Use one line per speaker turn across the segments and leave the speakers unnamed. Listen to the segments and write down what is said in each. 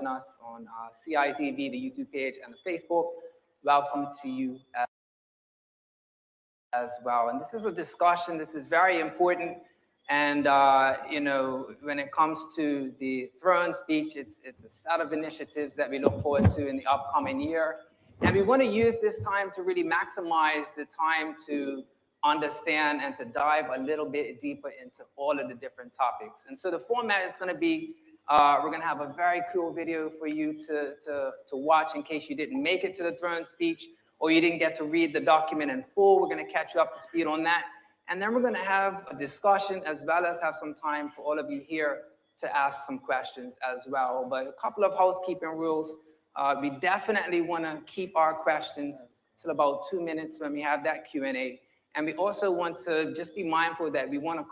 us on CITV, the YouTube page, and the Facebook. Welcome to you as well. And this is a discussion. This is very important. And when it comes to the throne speech, it's a set of initiatives that we look forward to in the upcoming year. And we want to use this time to really maximize the time to understand and to dive a little bit deeper into all of the different topics. And so the format is going to be, we're going to have a very cool video for you to watch in case you didn't make it to the throne speech or you didn't get to read the document in full. We're going to catch you up to speed on that. And then we're going to have a discussion as well as have some time for all of you here to ask some questions as well. But a couple of housekeeping rules. We definitely want to keep our questions till about 2 minutes when we have that Q&A. And we also want to just be mindful that we want to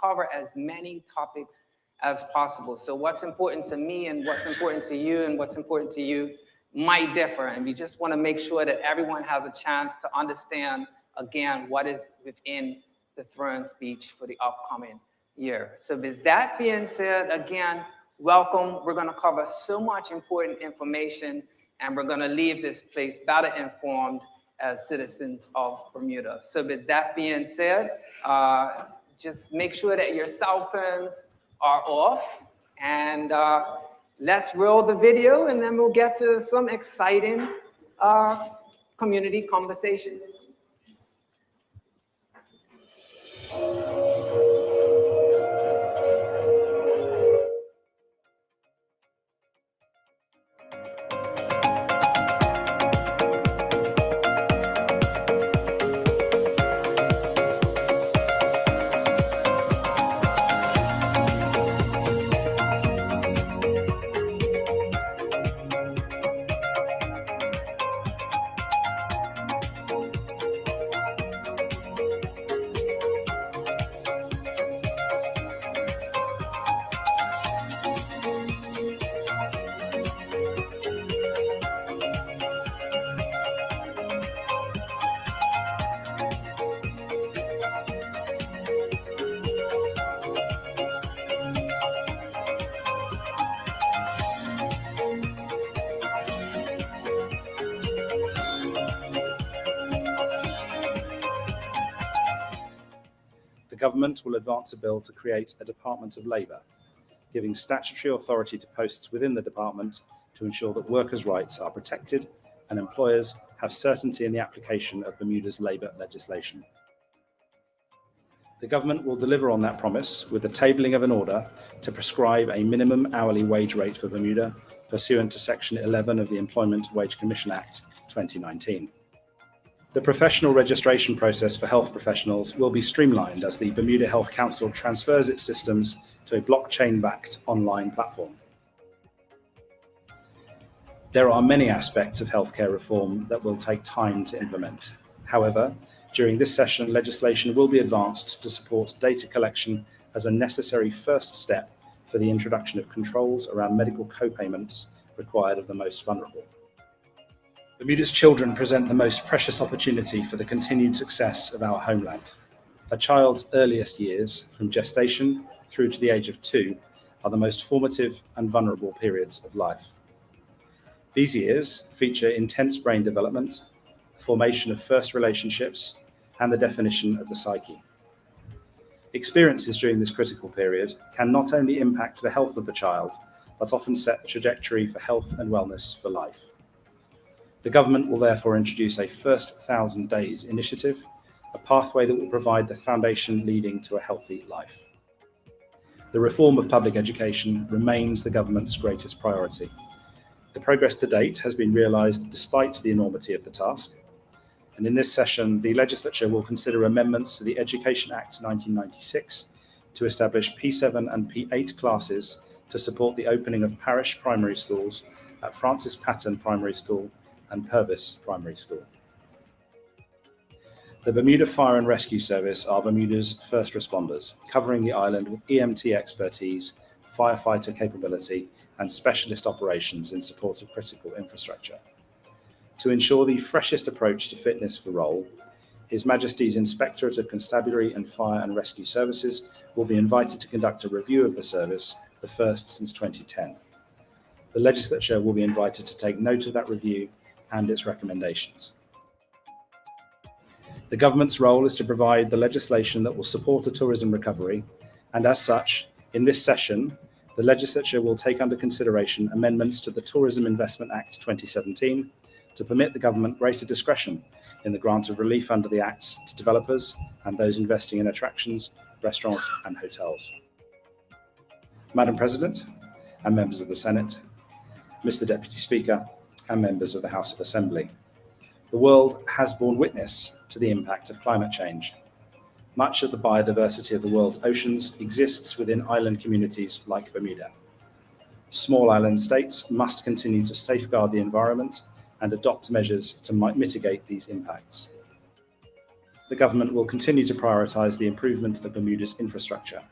cover as many topics as possible. So what's important to me and what's important to you and what's important to you might differ. And we just want to make sure that everyone has a chance to understand, again, what is within the throne speech for the upcoming year. So with that being said, again, welcome. We're going to cover so much important information, and we're going to leave this place better informed as citizens of Bermuda. So with that being said, just make sure that your cell phones are off, and let's roll the video, and then we'll get to some exciting community conversations.
The government will advance a bill to create a Department of Labour, giving statutory authority to posts within the department to ensure that workers' rights are protected and employers have certainty in the application of Bermuda's labour legislation. The government will deliver on that promise with the tabling of an order to prescribe a minimum hourly wage rate for Bermuda pursuant to Section 11 of the Employment Wage Commission Act 2019. The professional registration process for health professionals will be streamlined as the Bermuda Health Council transfers its systems to a blockchain-backed online platform. There are many aspects of healthcare reform that will take time to implement. However, during this session, legislation will be advanced to support data collection as a necessary first step for the introduction of controls around medical co-payments required of the most vulnerable. Bermuda's children present the most precious opportunity for the continued success of our homeland. A child's earliest years, from gestation through to the age of 2, are the most formative and vulnerable periods of life. These years feature intense brain development, formation of first relationships, and the definition of the psyche. Experiences during this critical period can not only impact the health of the child, but often set the trajectory for health and wellness for life. The government will therefore introduce a First 1,000 Days initiative, a pathway that will provide the foundation leading to a healthy life. The reform of public education remains the government's greatest priority. The progress to date has been realised despite the enormity of the task. And in this session, the legislature will consider amendments to the Education Act 1996 to establish P7 and P8 classes to support the opening of parish primary schools at Francis Patton Primary School and Purvis Primary School. The Bermuda Fire and Rescue Service are Bermuda's first responders, covering the island with EMT expertise, firefighter capability, and specialist operations in support of critical infrastructure. To ensure the freshest approach to fitness for role, His Majesty's Inspectorate of Constabulary and Fire and Rescue Services will be invited to conduct a review of the service, the first since 2010. The legislature will be invited to take note of that review and its recommendations. The government's role is to provide the legislation that will support a tourism recovery, and as such, in this session, the legislature will take under consideration amendments to the Tourism Investment Act 2017 to permit the government greater discretion in the grant of relief under the Act to developers and those investing in attractions, restaurants and hotels. Madam President and members of the Senate, Mr. Deputy Speaker and members of the House of Assembly, the world has borne witness to the impact of climate change. Much of the biodiversity of the world's oceans exists within island communities like Bermuda. Small island states must continue to safeguard the environment and adopt measures to mitigate these impacts. The government will continue to prioritise the improvement of Bermuda's infrastructure.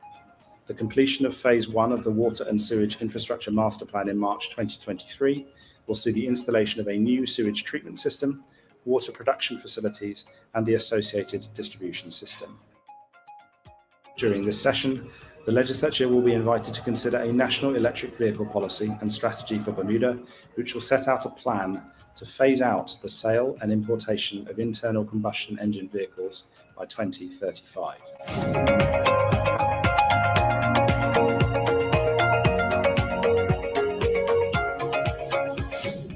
The completion of Phase 1 of the Water and Sewage Infrastructure Master Plan in March 2023 will see the installation of a new sewage treatment system, water production facilities, and the associated distribution system. During this session, the legislature will be invited to consider a national electric vehicle policy and strategy for Bermuda, which will set out a plan to phase out the sale and importation of internal combustion engine vehicles by 2035.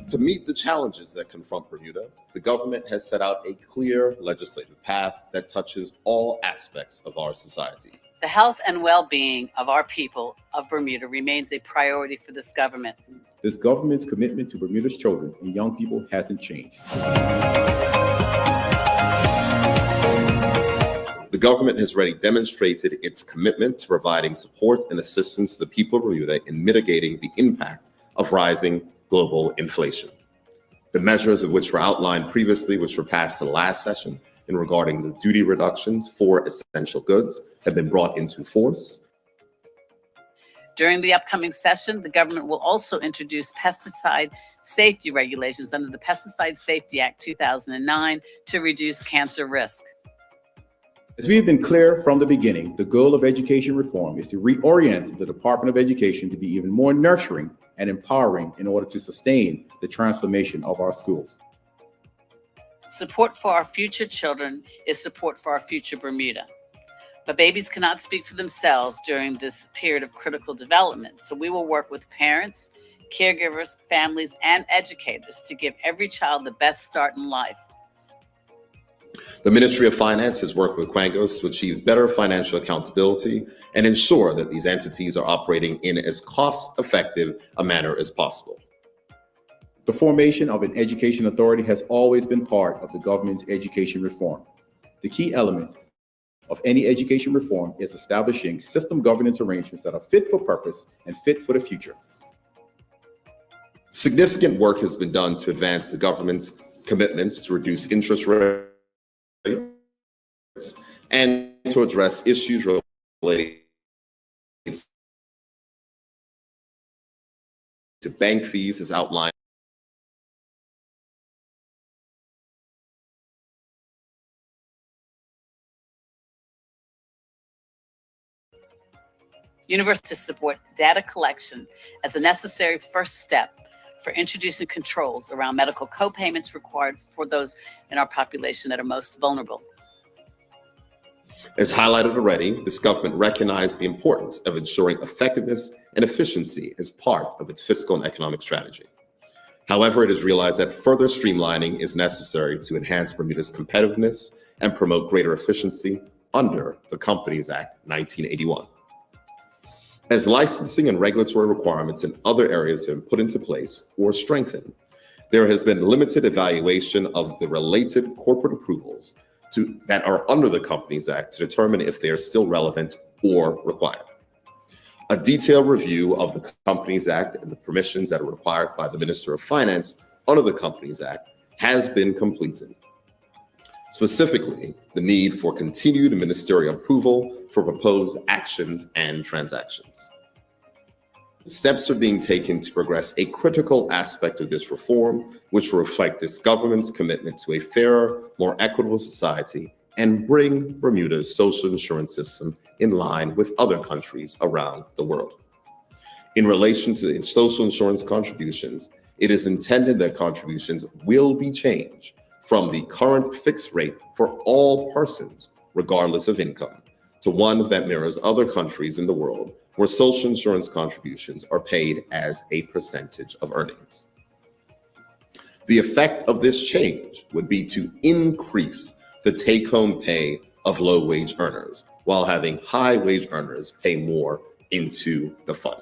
To meet the challenges that confront Bermuda, the government has set out a clear legislative path that touches all aspects of our society.
The health and well-being of our people of Bermuda remains a priority for this government.
This government's commitment to Bermuda's children and young people hasn't changed.
The government has already demonstrated its commitment to providing support and assistance to the people of Bermuda in mitigating the impact of rising global inflation. The measures of which were outlined previously, which were passed in the last session in regarding the duty reductions for essential goods, have been brought into force.
During the upcoming session, the government will also introduce pesticide safety regulations under the Pesticide Safety Act 2009 to reduce cancer risk.
As we have been clear from the beginning, the goal of education reform is to reorient the Department of Education to be even more nurturing and empowering in order to sustain the transformation of our schools.
Support for our future children is support for our future Bermuda. But babies cannot speak for themselves during this period of critical development. So we will work with parents, caregivers, families, and educators to give every child the best start in life.
The Ministry of Finance has worked with Quangos to achieve better financial accountability and ensure that these entities are operating in as cost-effective a manner as possible.
The formation of an education authority has always been part of the government's education reform. The key element of any education reform is establishing system governance arrangements that are fit for purpose and fit for the future.
Significant work has been done to advance the government's commitments to reduce interest rates and to address issues related to bank fees as outlined.
Universities to support data collection as a necessary first step for introducing controls around medical co-payments required for those in our population that are most vulnerable.
As highlighted already, this government recognized the importance of ensuring effectiveness and efficiency as part of its fiscal and economic strategy. However, it has realized that further streamlining is necessary to enhance Bermuda's competitiveness and promote greater efficiency under the Companies Act 1981. As licensing and regulatory requirements in other areas have been put into place or strengthened, there has been limited evaluation of the related corporate approvals that are under the Companies Act to determine if they are still relevant or required. A detailed review of the Companies Act and the permissions that are required by the Minister of Finance under the Companies Act has been completed. Specifically, the need for continued ministerial approval for proposed actions and transactions. Steps are being taken to progress a critical aspect of this reform, which will reflect this government's commitment to a fairer, more equitable society and bring Bermuda's social insurance system in line with other countries around the world. In relation to social insurance contributions, it is intended that contributions will be changed from the current fixed rate for all persons, regardless of income, to one that mirrors other countries in the world where social insurance contributions are paid as a percentage of earnings. The effect of this change would be to increase the take-home pay of low-wage earners, while having high-wage earners pay more into the fund.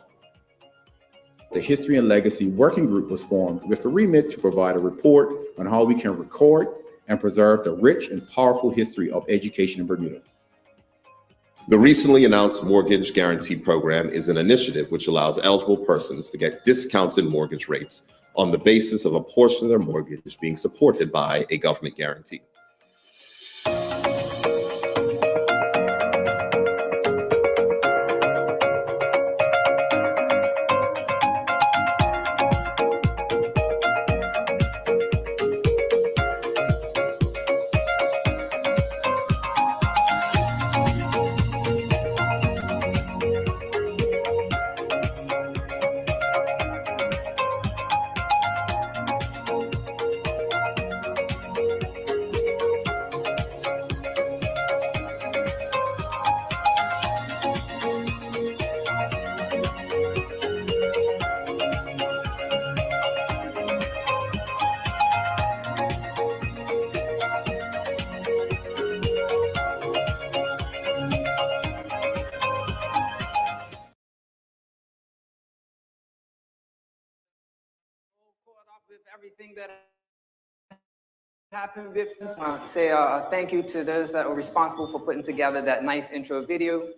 The History and Legacy Working Group was formed with the remit to provide a report on how we can record and preserve the rich and powerful history of education in Bermuda.
The recently announced Mortgage Guarantee Program is an initiative which allows eligible persons to get discounted mortgage rates on the basis of a portion of their mortgage being supported by a government guarantee.
With everything that happened with this, I want to say thank you to those that were responsible for putting together that nice intro video.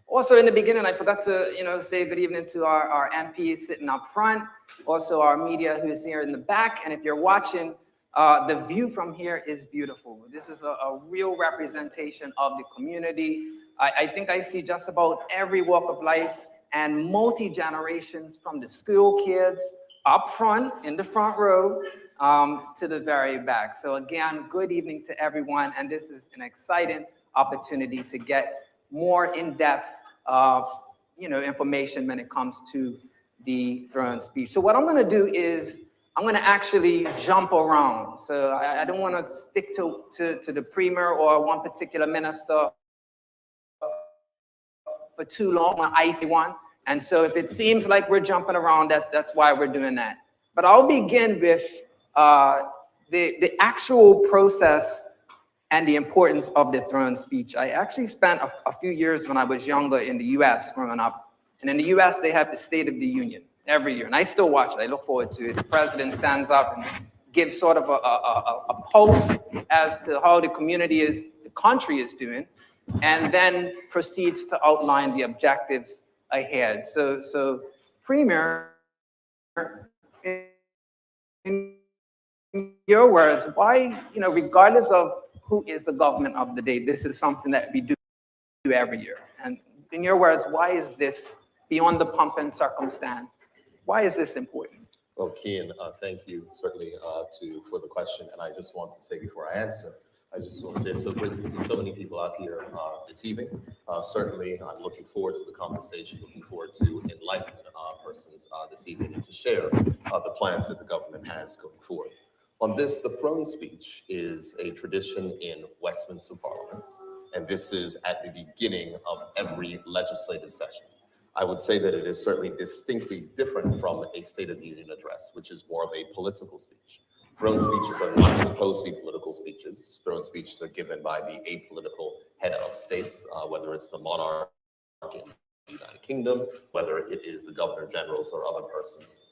Also, in the beginning, I forgot to say good evening to our MPs sitting up front, also our media who's here in the back. And if you're watching, the view from here is beautiful. This is a real representation of the community. I think I see just about every walk of life and multi-generations, from the school kids up front in the front row to the very back. So again, good evening to everyone. And this is an exciting opportunity to get more in-depth information when it comes to the throne speech. So what I'm going to do is I'm going to actually jump around. So I don't want to stick to the premier or one particular minister for too long, an icy one. And so if it seems like we're jumping around, that's why we're doing that. But I'll begin with the actual process and the importance of the throne speech. I actually spent a few years when I was younger in the US growing up. And in the US, they have the State of the Union every year. And I still watch it. I look forward to it. The president stands up and gives sort of a pulse as to how the country is doing, and then proceeds to outline the objectives ahead. So Premier, in your words, why, regardless of who is the government of the day, this is something that we do every year. And in your words, why is this, beyond the pomp and circumstance, why is this important?
Well, Kian, thank you certainly for the question. And I just want to say before I answer, I just want to say it's so great to see so many people out here this evening. Certainly, I'm looking forward to the conversation, looking forward to enlightening persons this evening and to share the plans that the government has going forward. On this, the throne speech is a tradition in Westminster parliaments, and this is at the beginning of every legislative session. I would say that it is certainly distinctly different from a State of the Union address, which is more of a political speech. Throne speeches are not supposed to be political speeches. Throne speeches are given by the apolitical head of state, whether it's the monarch in the United Kingdom, whether it is the governor generals or other persons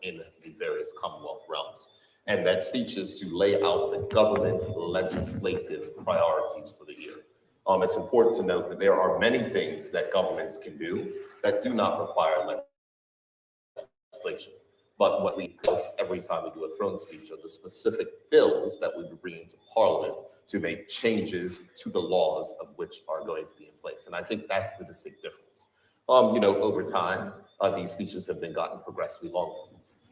in the various Commonwealth realms. And that speech is to lay out the government's legislative priorities for the year. It's important to note that there are many things that governments can do that do not require legislation. But what we do every time we do a throne speech are the specific bills that we would bring into Parliament to make changes to the laws of which are going to be in place. And I think that's the distinct difference. Over time, these speeches have been gotten progressively longer.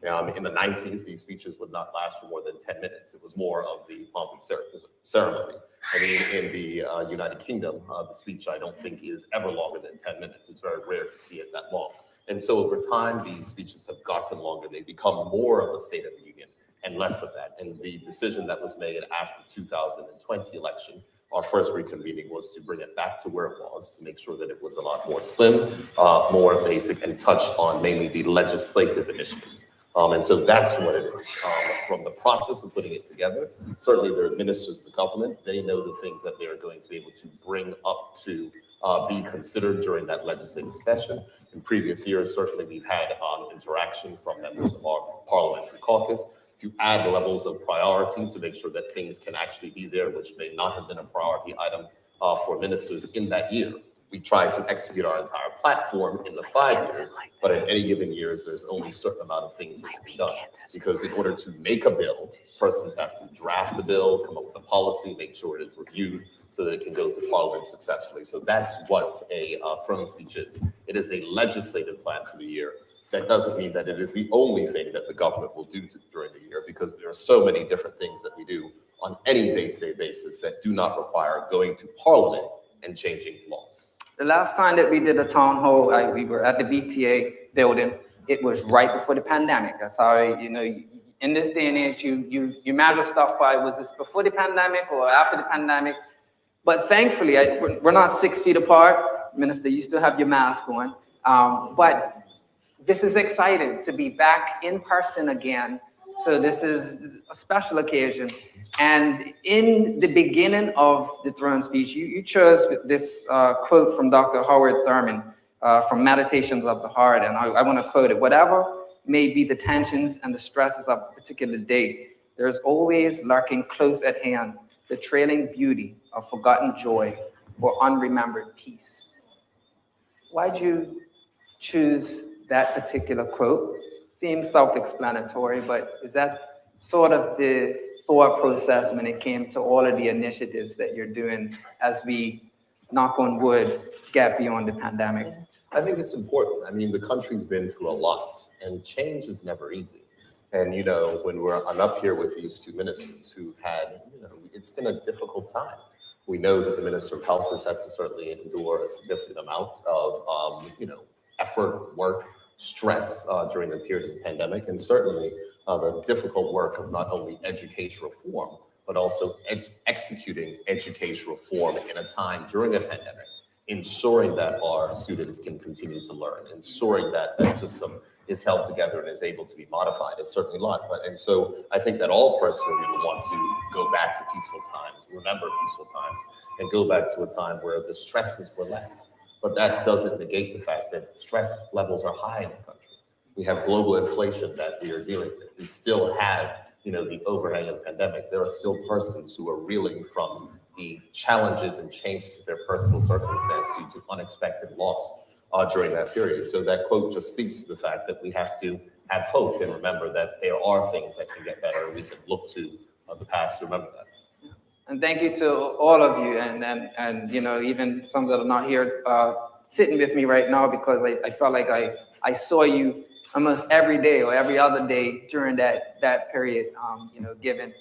In the 90s, these speeches would not last for more than 10 minutes. It was more of the pomp and ceremony. I mean, in the United Kingdom, the speech I don't think is ever longer than 10 minutes. It's very rare to see it that long. And so over time, these speeches have gotten longer. They become more of a State of the Union and less of that. And the decision that was made after the 2020 election, our first reconvening, was to bring it back to where it was, to make sure that it was a lot more slim, more basic, and touched on mainly the legislative initiatives. And so that's what it is. From the process of putting it together, certainly the ministers of the government, they know the things that they are going to be able to bring up to be considered during that legislative session. In previous years, certainly we've had interaction from members of our parliamentary caucus to add levels of priority to make sure that things can actually be there, which may not have been a priority item for ministers in that year. We tried to execute our entire platform in the 5 years, but in any given years, there's only a certain amount of things that can be done. Because in order to make a bill, persons have to draft the bill, come up with a policy, make sure it is reviewed so that it can go to Parliament successfully. So that's what a throne speech is. It is a legislative plan for the year. That doesn't mean that it is the only thing that the government will do during the year, because there are so many different things that we do on any day-to-day basis that do not require going to Parliament and changing laws.
The last time that we did a town hall, we were at the BTA building. It was right before the pandemic. That's how, in this day and age, you measure stuff by, was this before the pandemic or after the pandemic? But thankfully, we're not 6 feet apart. Minister, you still have your mask on. But this is exciting to be back in person again. So this is a special occasion. And in the beginning of the throne speech, you chose this quote from Dr. Howard Thurman from Meditations of the Heart. And I want to quote it: "Whatever may be the tensions and the stresses of a particular day, there's always lurking close at hand the trailing beauty of forgotten joy or unremembered peace." Why'd you choose that particular quote? Seems self-explanatory, but is that sort of the thought process when it came to all of the initiatives that you're doing as we, knock on wood, get beyond the pandemic?
I think it's important. I mean, the country's been through a lot, and change is never easy. And, when I'm up here with these two ministers who've had, it's been a difficult time. We know that the Minister of Health has had to certainly endure a significant amount of, effort, work, stress during the period of the pandemic, and certainly the difficult work of not only education reform, but also executing education reform in a time during a pandemic, ensuring that our students can continue to learn, ensuring that that system is held together and is able to be modified is certainly a lot. And so I think that all personally would want to go back to peaceful times, remember peaceful times, and go back to a time where the stresses were less. But that doesn't negate the fact that stress levels are high in the country. We have global inflation that we are dealing with. We still have, the overhang of the pandemic. There are still persons who are reeling from the challenges and changes to their personal circumstance due to unexpected loss during that period. So that quote just speaks to the fact that we have to have hope and remember that there are things that can get better. We can look to the past to remember that.
And thank you to all of you, and even some that are not here sitting with me right now, because I felt like I saw you almost every day or every other day during that period, giving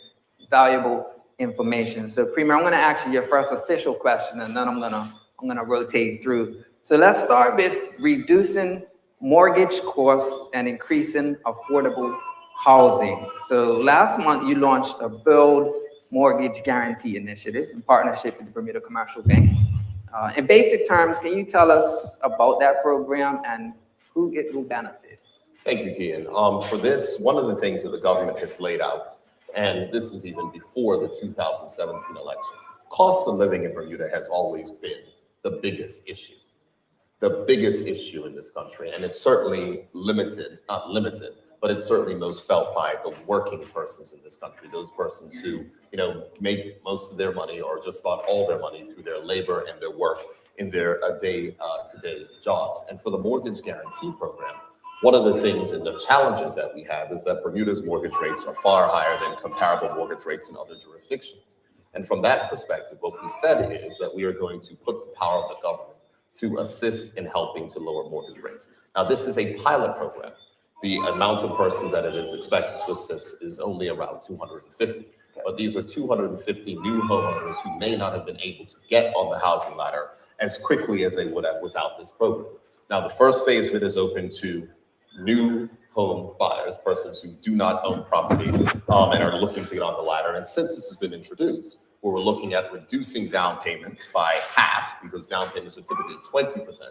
valuable information. So, Premier, I'm going to ask you your first official question, and then I'm gonna rotate through. So let's start with reducing mortgage costs and increasing affordable housing. So last month you launched a Build Mortgage Guarantee Initiative in partnership with the Bermuda Commercial Bank. In basic terms, can you tell us about that program and who it will benefit?
Thank you, Kian. For this, one of the things that the government has laid out, and this was even before the 2017 election, cost of living in Bermuda has always been the biggest issue in this country. And it's certainly not limited, but it's certainly most felt by the working persons in this country, those persons who, make most of their money or just about all their money through their labor and their work in their day-to-day jobs. And for the mortgage guarantee program, one of the things and the challenges that we have is that Bermuda's mortgage rates are far higher than comparable mortgage rates in other jurisdictions. And from that perspective, what we said is that we are going to put the power of the government to assist in helping to lower mortgage rates. Now, this is a pilot program. The amount of persons that it is expected to assist is only around 250. But these are 250 new homeowners who may not have been able to get on the housing ladder as quickly as they would have without this program. Now, the first phase of it is open to new home buyers, persons who do not own property and are looking to get on the ladder. And since this has been introduced, where we're looking at reducing down payments by half, because down payments are typically 20%.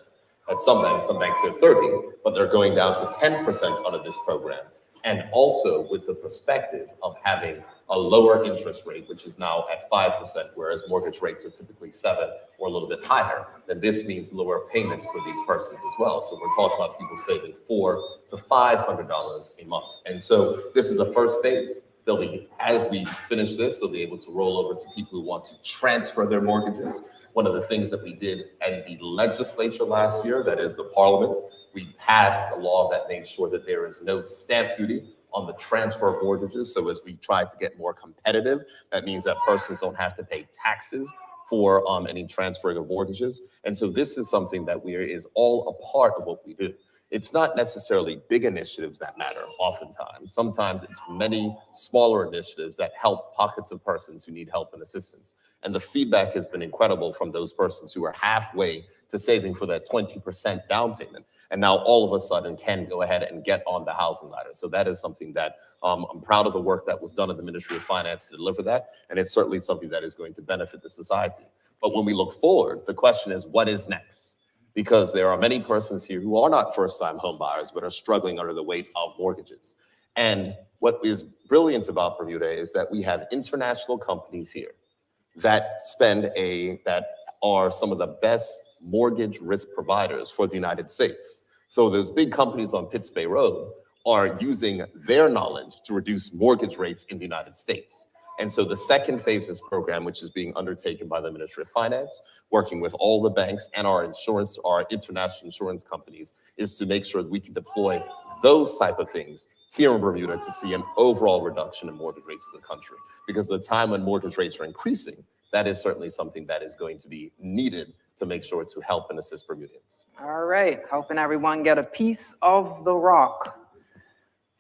At some banks are 30, but they're going down to 10% under this program. And also with the perspective of having a lower interest rate, which is now at 5%, whereas mortgage rates are typically 7 or a little bit higher, then this means lower payments for these persons as well. So we're talking about people saving $400 to $500 a month. And so this is the first phase. They'll be, as we finish this, they'll be able to roll over to people who want to transfer their mortgages. One of the things that we did at the legislature last year, that is the parliament, we passed a law that made sure that there is no stamp duty on the transfer of mortgages. So as we try to get more competitive, that means that persons don't have to pay taxes for any transferring of mortgages. And so this is something that is all a part of what we do. It's not necessarily big initiatives that matter oftentimes. Sometimes it's many smaller initiatives that help pockets of persons who need help and assistance. And the feedback has been incredible from those persons who are halfway to saving for that 20% down payment. And now all of a sudden can go ahead and get on the housing ladder. So that is something that I'm proud of the work that was done at the Ministry of Finance to deliver that. And it's certainly something that is going to benefit the society. But when we look forward, the question is, what is next? Because there are many persons here who are not first-time home buyers, but are struggling under the weight of mortgages. And what is brilliant about Bermuda is that we have international companies here that that are some of the best mortgage risk providers for the United States. So those big companies on Pitts Bay Road are using their knowledge to reduce mortgage rates in the United States. And so the second phase of this program, which is being undertaken by the Ministry of Finance, working with all the banks and our international insurance companies, is to make sure that we can deploy those type of things here in Bermuda to see an overall reduction in mortgage rates in the country. Because the time when mortgage rates are increasing, that is certainly something that is going to be needed to make sure to help and assist Bermudians.
All right, helping everyone get a piece of the rock.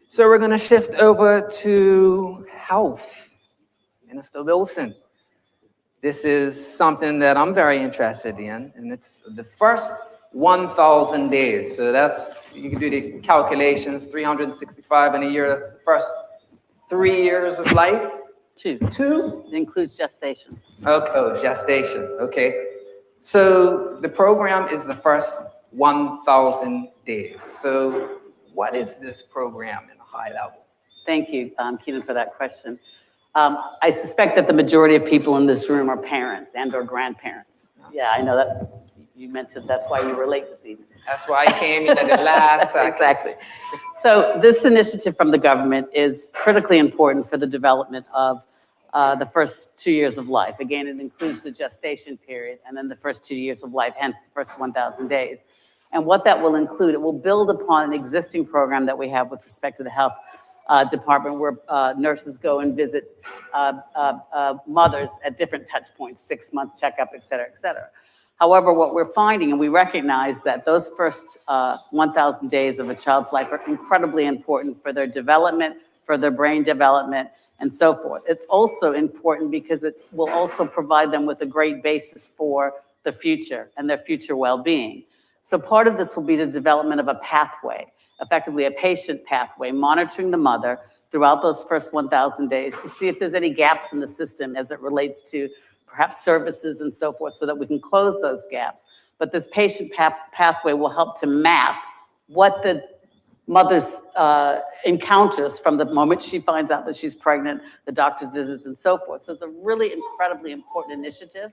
So we're going to shift over to health. Minister Wilson, this is something that I'm very interested in, and it's the first 1,000 days. So that's, you can do the calculations, 365 in a year. That's the first 3 years of life.
Two. It includes gestation.
Okay, oh, gestation, okay. So the program is the first 1,000 days. So what is this program in a high level?
Thank you, Keenan, for that question. I suspect that the majority of people in this room are parents and or grandparents. Yeah, I know that you mentioned that's why you were late this evening.
That's why I came in at the last second.
Exactly. So this initiative from the government is critically important for the development of the first 2 years of life. Again, it includes the gestation period and then the first 2 years of life, hence the first 1,000 days. And what that will include, it will build upon an existing program that we have with respect to the health department, where nurses go and visit mothers at different touch points, 6-month checkup, et cetera, et cetera. However, what we're finding, and we recognize that those first 1,000 days of a child's life are incredibly important for their development, for their brain development, and so forth. It's also important because it will also provide them with a great basis for the future and their future well-being. So part of this will be the development of a pathway, effectively a patient pathway, monitoring the mother throughout those first 1,000 days to see if there's any gaps in the system as it relates to perhaps services and so forth, so that we can close those gaps. But this patient pathway will help to map what the mother's encounters from the moment she finds out that she's pregnant, the doctor's visits and so forth. So it's a really incredibly important initiative.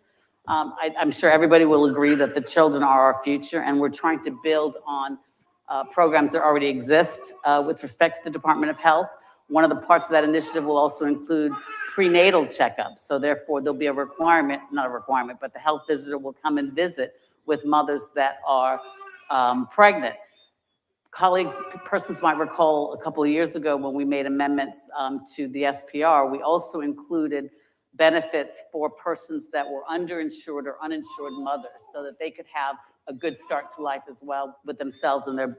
I'm sure everybody will agree that the children are our future, and we're trying to build on programs that already exist with respect to the Department of Health. One of the parts of that initiative will also include prenatal checkups. So therefore, there'll be a requirement, not a requirement, but the health visitor will come and visit with mothers that are pregnant. Persons might recall a couple of years ago when we made amendments to the SPR, we also included benefits for persons that were underinsured or uninsured mothers, so that they could have a good start to life as well with themselves and their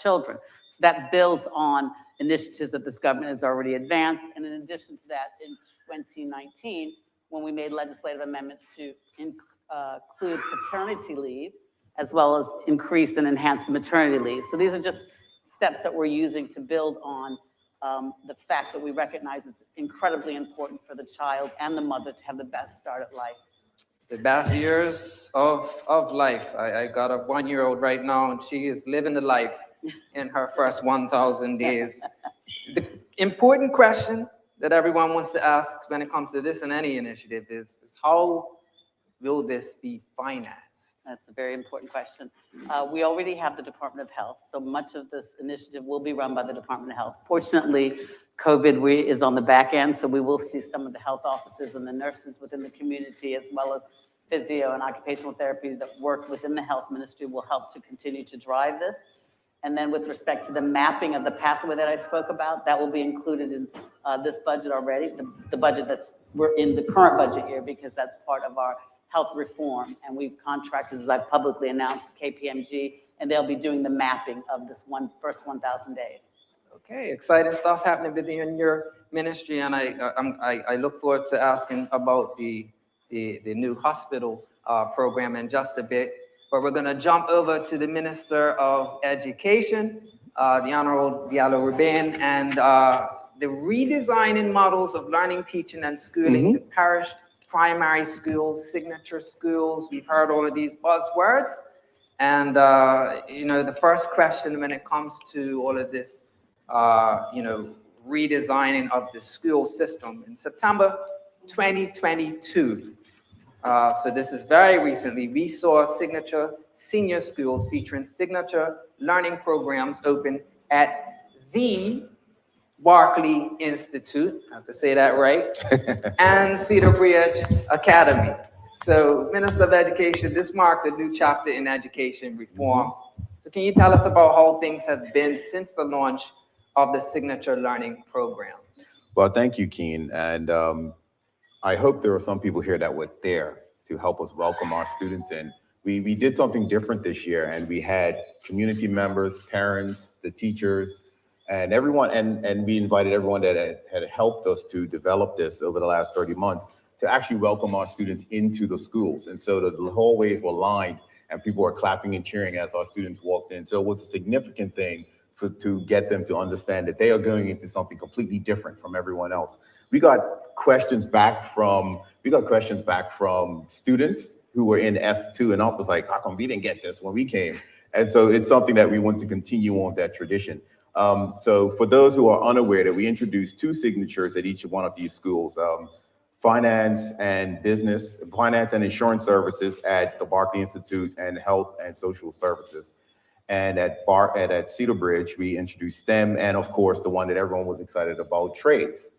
children. So that builds on initiatives that this government has already advanced. And in addition to that, in 2019, when we made legislative amendments to include paternity leave as well as increase and enhance the maternity leave. So these are just steps that we're using to build on the fact that we recognize it's incredibly important for the child and the mother to have the best start at life.
The best years of life. I got a 1-year-old right now, and she is living the life in her first 1,000 days. The important question that everyone wants to ask when it comes to this and any initiative is how will this be financed?
That's a very important question. We already have the Department of Health, so much of this initiative will be run by the Department of Health. Fortunately, COVID is on the back end, so we will see some of the health officers and the nurses within the community, as well as physio and occupational therapies that work within the health ministry will help to continue to drive this. And then with respect to the mapping of the pathway that I spoke about, that will be included in this budget already, the budget we're in the current budget year, because that's part of our health reform. And we've contracted, as I publicly announced, KPMG, and they'll be doing the mapping of this first 1,000 days.
Okay, exciting stuff happening within your ministry, and I look forward to asking about the new hospital program in just a bit. But we're going to jump over to the Minister of Education, the Honorable Rabain, and the redesigning models of learning, teaching, and schooling, the parish primary schools, signature schools. We've heard all of these buzzwords. And, the first question when it comes to all of this, redesigning of the school system in September 2022. So this is very recently, we saw signature senior schools featuring signature learning programs open at the Barclay Institute, I have to say that right, and Cedar Bridge Academy. So Minister of Education, this marked a new chapter in education reform. So can you tell us about how things have been since the launch of the signature learning program?
Well, thank you, Keen. And I hope there are some people here that were there to help us welcome our students in. We did something different this year, and we had community members, parents, the teachers, and everyone, and we invited everyone that had helped us to develop this over the last 30 months to actually welcome our students into the schools. And so the hallways were lined and people were clapping and cheering as our students walked in. So it was a significant thing to get them to understand that they are going into something completely different from everyone else. We got questions back from students who were in S2 and up, was like, how come we didn't get this when we came? And so it's something that we want to continue on that tradition. So for those who are unaware, that we introduced 2 signatures at each one of these schools, finance and insurance services at the Barclay Institute, and health and social services. And at Cedar Bridge, we introduced STEM, and of course, the one that everyone was excited about, trades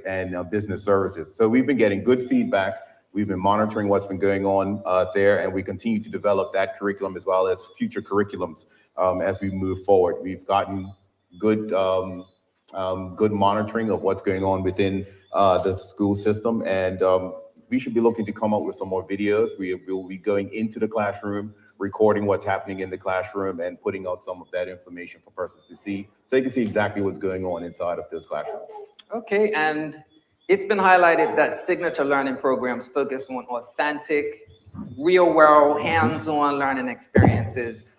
and business services. So we've been getting good feedback. We've been monitoring what's been going on there, and we continue to develop that curriculum as well as future curriculums as we move forward. We've gotten good monitoring of what's going on within the school system, and we should be looking to come up with some more videos. We will be going into the classroom, recording what's happening in the classroom, and putting out some of that information for persons to see, so they can see exactly what's going on inside of those classrooms.
Okay, and it's been highlighted that signature learning programs focus on authentic, real-world, hands-on learning experiences.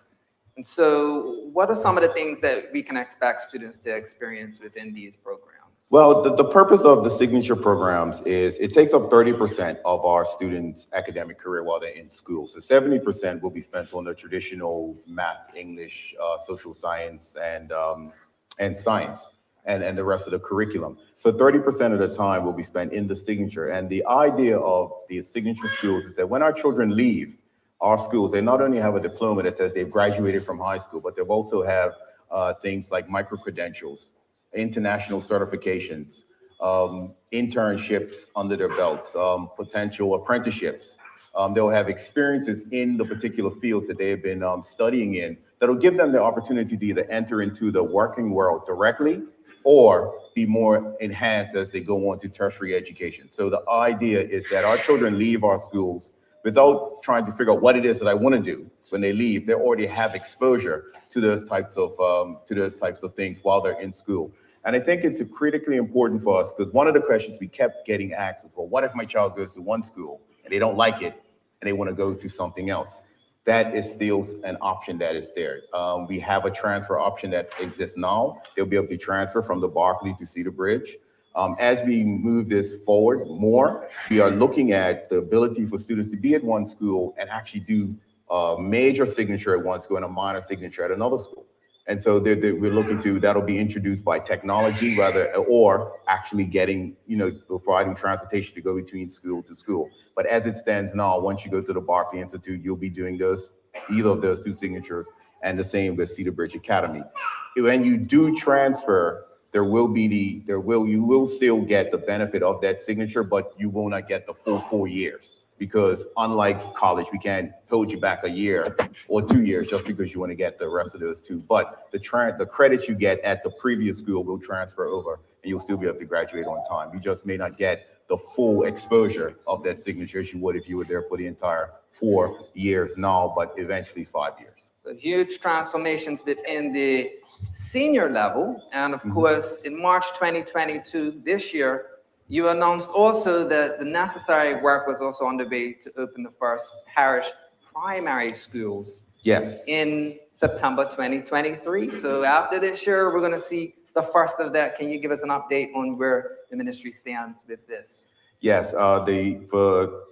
And so what are some of the things that we can expect students to experience within these programs?
Well, the purpose of the signature programs is it takes up 30% of our students' academic career while they're in school. So 70% will be spent on the traditional math, English, social science, and science, and the rest of the curriculum. So 30% of the time will be spent in the signature. And the idea of the signature schools is that when our children leave our schools, they not only have a diploma that says they've graduated from high school, but they also have things like micro-credentials, international certifications, internships under their belts, potential apprenticeships. They'll have experiences in the particular fields that they have been studying in that'll give them the opportunity to either enter into the working world directly or be more enhanced as they go on to tertiary education. So the idea is that our children leave our schools without trying to figure out what it is that I want to do. When they leave, they already have exposure to those types of things while they're in school. And I think it's critically important for us, because one of the questions we kept getting asked is, well, what if my child goes to one school and they don't like it and they want to go to something else? that is still an option that is there. We have a transfer option that exists now. They'll be able to transfer from the Barclay to Cedar Bridge. As we move this forward more, we are looking at the ability for students to be at one school and actually do a major signature at one school and a minor signature at another school. And so we're looking to, that'll be introduced by technology rather, or actually getting, providing transportation to go between school to school. But as it stands now, once you go to the Barclay Institute, you'll be doing either of those two signatures, and the same with Cedar Bridge Academy. When you do transfer, you will still get the benefit of that signature, but you will not get the full 4 years. Because unlike college, we can't hold you back a year or 2 years just because you want to get the rest of those two. But the credits you get at the previous school will transfer over, and you'll still be able to graduate on time. You just may not get the full exposure of that signature as you would if you were there for the entire 4 years now, but eventually 5 years.
So huge transformations within the senior level. And of course, in March 2022, this year, you announced also that the necessary work was also underway to open the first parish primary schools.
Yes.
In September 2023. So after this year, we're going to see the first of that. Can you give us an update on where the ministry stands with this?
Yes. To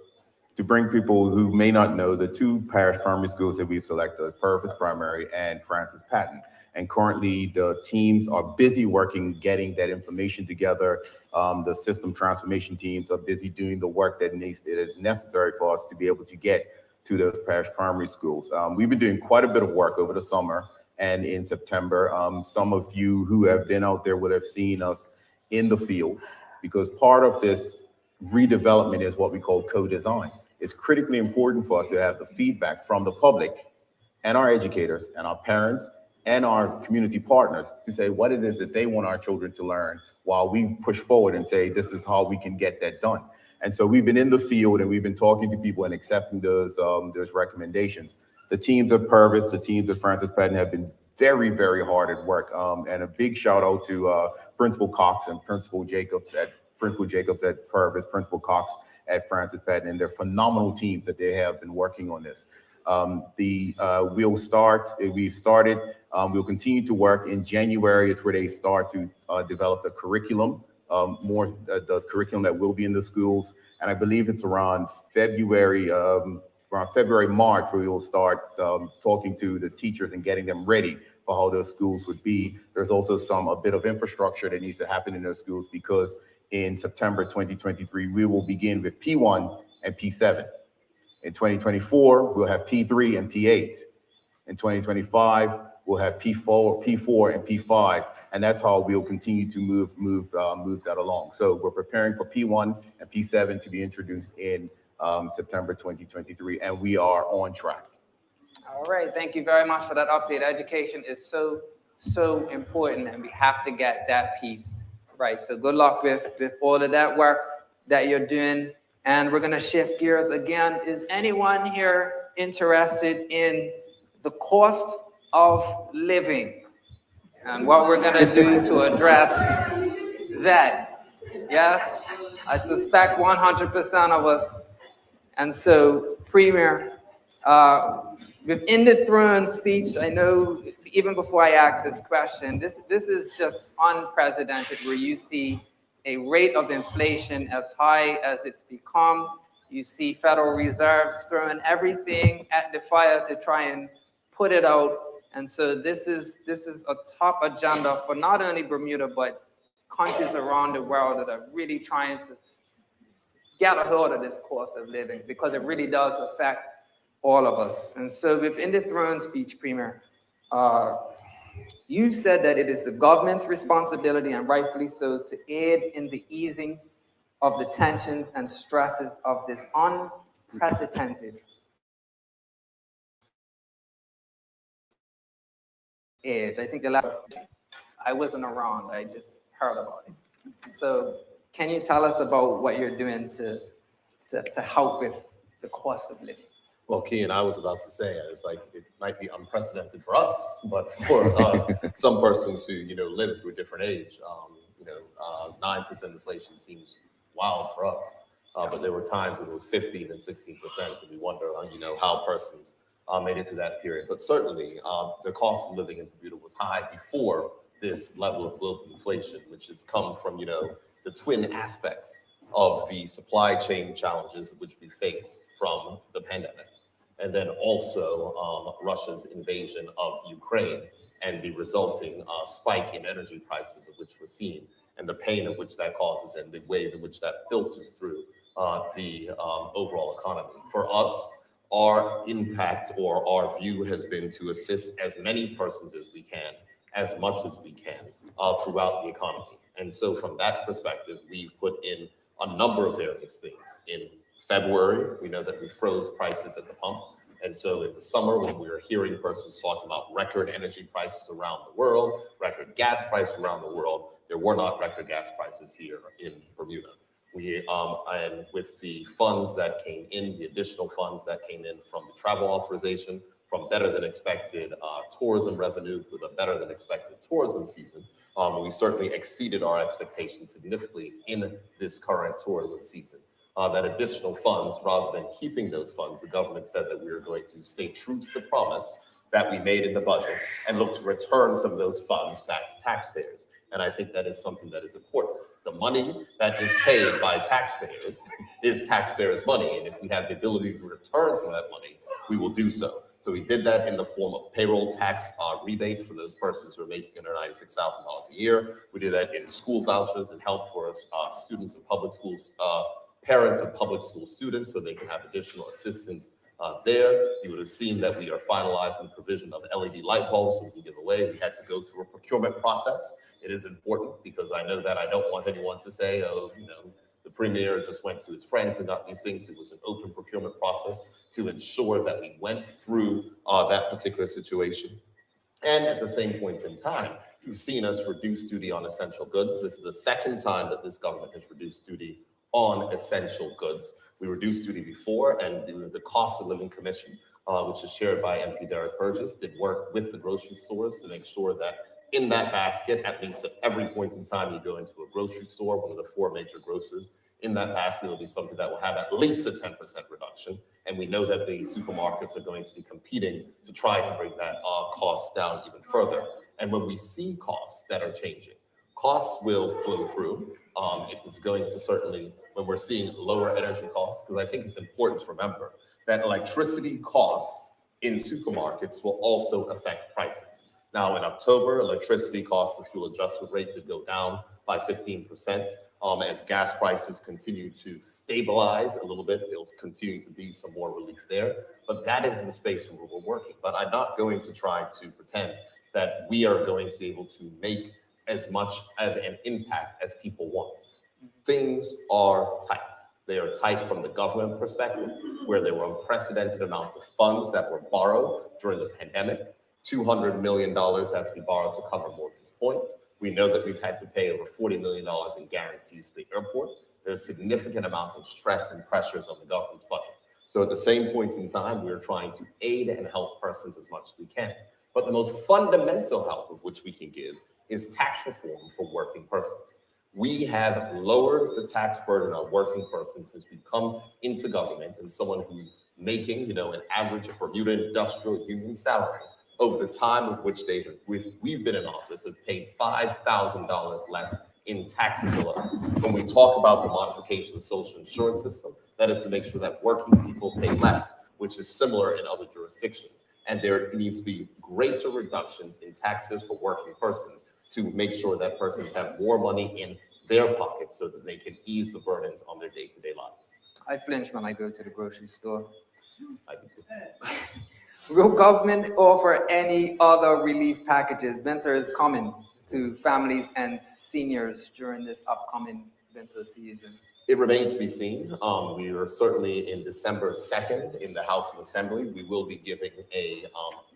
bring people who may not know, the two parish primary schools that we've selected, Purvis Primary and Francis Patton. And currently the teams are busy working, getting that information together. The system transformation teams are busy doing the work that is necessary for us to be able to get to those parish primary schools. We've been doing quite a bit of work over the summer and in September. Some of you who have been out there would have seen us in the field, because part of this redevelopment is what we call co-design. It's critically important for us to have the feedback from the public and our educators and our parents and our community partners to say what it is that they want our children to learn, while we push forward and say, this is how we can get that done. And so we've been in the field and we've been talking to people and accepting those recommendations. The teams of Purvis, the teams of Francis Patton have been very, very hard at work. And a big shout out to Principal Cox and Principal Jacobs at Purvis, Principal Cox at Francis Patton, and they're phenomenal teams that they have been working on this. We've started, we'll continue to work. In January is where they start to develop the curriculum, the curriculum that will be in the schools. And I believe it's around February, March, where we will start talking to the teachers and getting them ready for how those schools would be. There's also a bit of infrastructure that needs to happen in those schools, because in September 2023, we will begin with P1 and P7. In 2024, we'll have P3 and P8. In 2025, we'll have P4 and P5, and that's how we'll continue to move that along. So we're preparing for P1 and P7 to be introduced in September 2023, and we are on track.
All right, thank you very much for that update. Education is so important, and we have to get that piece right. So good luck with all of that work that you're doing. And we're going to shift gears again. Is anyone here interested in the cost of living and what we're going to do to address that? Yes, I suspect 100% of us. And so, Premier, within the throne speech, I know even before I ask this question, this is just unprecedented, where you see a rate of inflation as high as it's become. You see Federal Reserves throwing everything at the fire to try and put it out. And so this is a top agenda for not only Bermuda, but countries around the world that are really trying to get a hold of this cost of living, because it really does affect all of us. And so within the throne speech, Premier, you said that it is the government's responsibility, and rightfully so, to aid in the easing of the tensions and stresses of this unprecedented age. I think the last, I wasn't around, I just heard about it. So can you tell us about what you're doing to help with the cost of living?
Well, Kean, I was about to say, it's like, it might be unprecedented for us, but for some persons who, live through a different age, 9% inflation seems wild for us. But there were times when it was 15 and 16%, and we wonder, how persons made it through that period. But certainly, the cost of living in Bermuda was high before this level of global inflation, which has come from, the twin aspects of the supply chain challenges which we face from the pandemic. And then also Russia's invasion of Ukraine and the resulting spike in energy prices of which we're seeing, and the pain of which that causes, and the way in which that filters through the overall economy. For us, our impact or our view has been to assist as many persons as we can, as much as we can throughout the economy. And so from that perspective, we've put in a number of various things. In February, we know that we froze prices at the pump. And so in the summer, when we were hearing persons talking about record energy prices around the world, record gas prices around the world, there were not record gas prices here in Bermuda. We, and with the funds that came in, the additional funds that came in from the travel authorization, from better than expected tourism revenue, with a better than expected tourism season, we certainly exceeded our expectations significantly in this current tourism season. That additional funds, rather than keeping those funds, the government said that we were going to stay true to the promise that we made in the budget and look to return some of those funds back to taxpayers. And I think that is something that is important. The money that is paid by taxpayers is taxpayers' money. And if we have the ability to return some of that money, we will do so. So we did that in the form of payroll tax rebates for those persons who are making under $96,000 a year. We did that in school vouchers and help for students in public schools, parents of public school students, so they can have additional assistance there. You would have seen that we are finalizing the provision of LED light bulbs so we can give away. We had to go through a procurement process. It is important because I know that I don't want anyone to say, oh, the premier just went to his friends and got these things. It was an open procurement process to ensure that we went through that particular situation. And at the same point in time, you've seen us reduce duty on essential goods. This is the second time that this government has reduced duty on essential goods. We reduced duty before, and the Cost of Living Commission, which is chaired by MP Derek Burgess, did work with the grocery stores to make sure that in that basket, at least at every point in time you go into a grocery store, one of the 4 major grocers, in that basket will be something that will have at least a 10% reduction. And we know that the supermarkets are going to be competing to try to bring that cost down even further. And when we see costs that are changing, costs will flow through. It is going to certainly, when we're seeing lower energy costs, because I think it's important to remember that electricity costs in supermarkets will also affect prices. Now, in October, electricity costs, the fuel adjustment rate did go down by 15%. As gas prices continue to stabilize a little bit, there'll continue to be some more relief there. But that is the space where we're working. But I'm not going to try to pretend that we are going to be able to make as much of an impact as people want. Things are tight. They are tight from the government perspective, where there were unprecedented amounts of funds that were borrowed during the pandemic. $200 million had to be borrowed to cover Morgan's Point. We know that we've had to pay over $40 million in guarantees to the airport. There's a significant amount of stress and pressures on the government's budget. So at the same point in time, we're trying to aid and help persons as much as we can. But the most fundamental help of which we can give is tax reform for working persons. We have lowered the tax burden on working persons since we've come into government, and someone who's making, an average Bermuda Industrial Union salary over the time of which we've been in office have paid $5,000 less in taxes alone. When we talk about the modification of the social insurance system, that is to make sure that working people pay less, which is similar in other jurisdictions. And there needs to be greater reductions in taxes for working persons to make sure that persons have more money in their pockets so that they can ease the burdens on their day-to-day lives.
I flinch when I go to the grocery store.
I do too.
Will government offer any other relief packages? Winter is coming to families and seniors during this upcoming winter season.
It remains to be seen. We are certainly in December 2nd in the House of Assembly. We will be giving a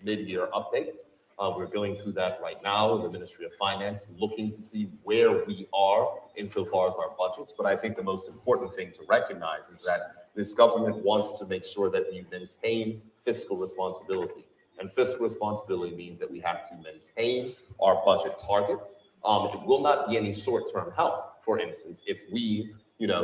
mid-year update. We're going through that right now in the Ministry of Finance, looking to see where we are insofar as our budgets. But I think the most important thing to recognize is that this government wants to make sure that we maintain fiscal responsibility. And fiscal responsibility means that we have to maintain our budget targets, It will not be any short-term help. For instance, if we,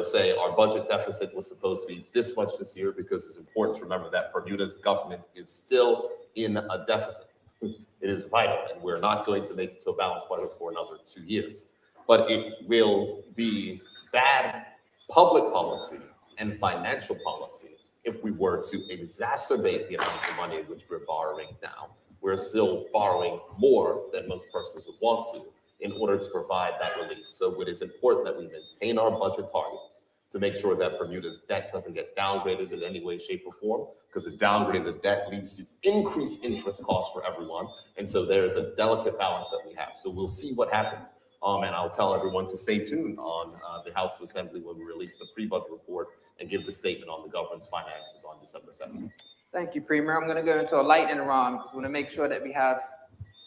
say our budget deficit was supposed to be this much this year, because it's important to remember that Bermuda's government is still in a deficit. It is vital, and we're not going to make it to a balanced budget for another 2 years. But it will be bad public policy and financial policy if we were to exacerbate the amount of money which we're borrowing now. We're still borrowing more than most persons would want to in order to provide that relief. So it is important that we maintain our budget targets to make sure that Bermuda's debt doesn't get downgraded in any way, shape, or form, because the downgrading of the debt leads to increased interest costs for everyone. And so there is a delicate balance that we have. So we'll see what happens. And I'll tell everyone to stay tuned on the House of Assembly when we release the pre-budget report and give the statement on the government's finances on December 7th.
Thank you, Premier. I'm going to go into a lightning round because we want to make sure that we have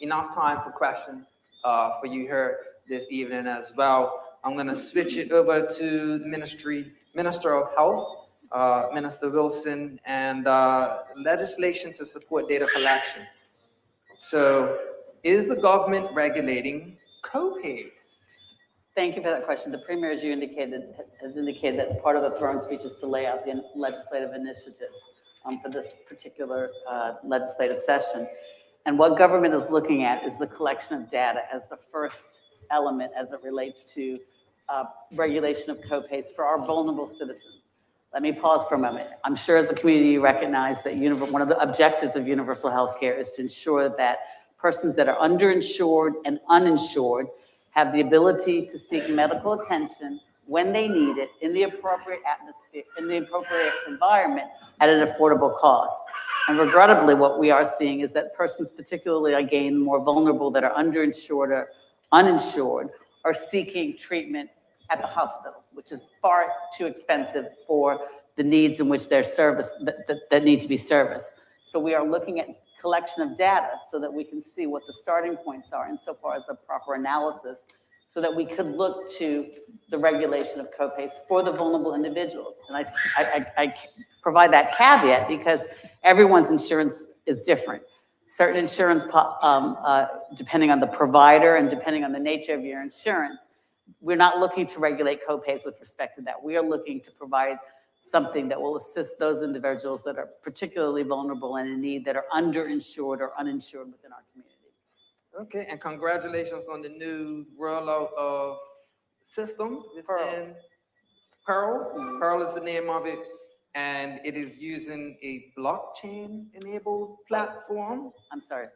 enough time for questions for you here this evening as well. I'm going to switch it over to the Minister of Health, Minister Wilson, and legislation to support data collection. So is the government regulating co-pays?
Thank you for that question. The Premier, as you indicated, has indicated that part of the throne speech is to lay out the legislative initiatives for this particular legislative session. And what government is looking at is the collection of data as the first element as it relates to regulation of co-pays for our vulnerable citizens. Let me pause for a moment. I'm sure as a community you recognize that one of the objectives of universal health care is to ensure that persons that are underinsured and uninsured have the ability to seek medical attention when they need it in the appropriate atmosphere, in the appropriate environment at an affordable cost. And regrettably, what we are seeing is that persons, particularly again, more vulnerable that are underinsured or uninsured, are seeking treatment at the hospital, which is far too expensive for the needs in which they're serviced, that need to be serviced. So we are looking at collection of data so that we can see what the starting points are insofar as a proper analysis, so that we could look to the regulation of co-pays for the vulnerable individuals. And I provide that caveat because everyone's insurance is different. Certain insurance, depending on the provider and depending on the nature of your insurance, we're not looking to regulate co-pays with respect to that. We are looking to provide something that will assist those individuals that are particularly vulnerable and in need, that are underinsured or uninsured within our community.
Okay, and congratulations on the new rollout of system within Pearl. Pearl is the name of it, and it is using a blockchain-enabled platform.
I'm sorry,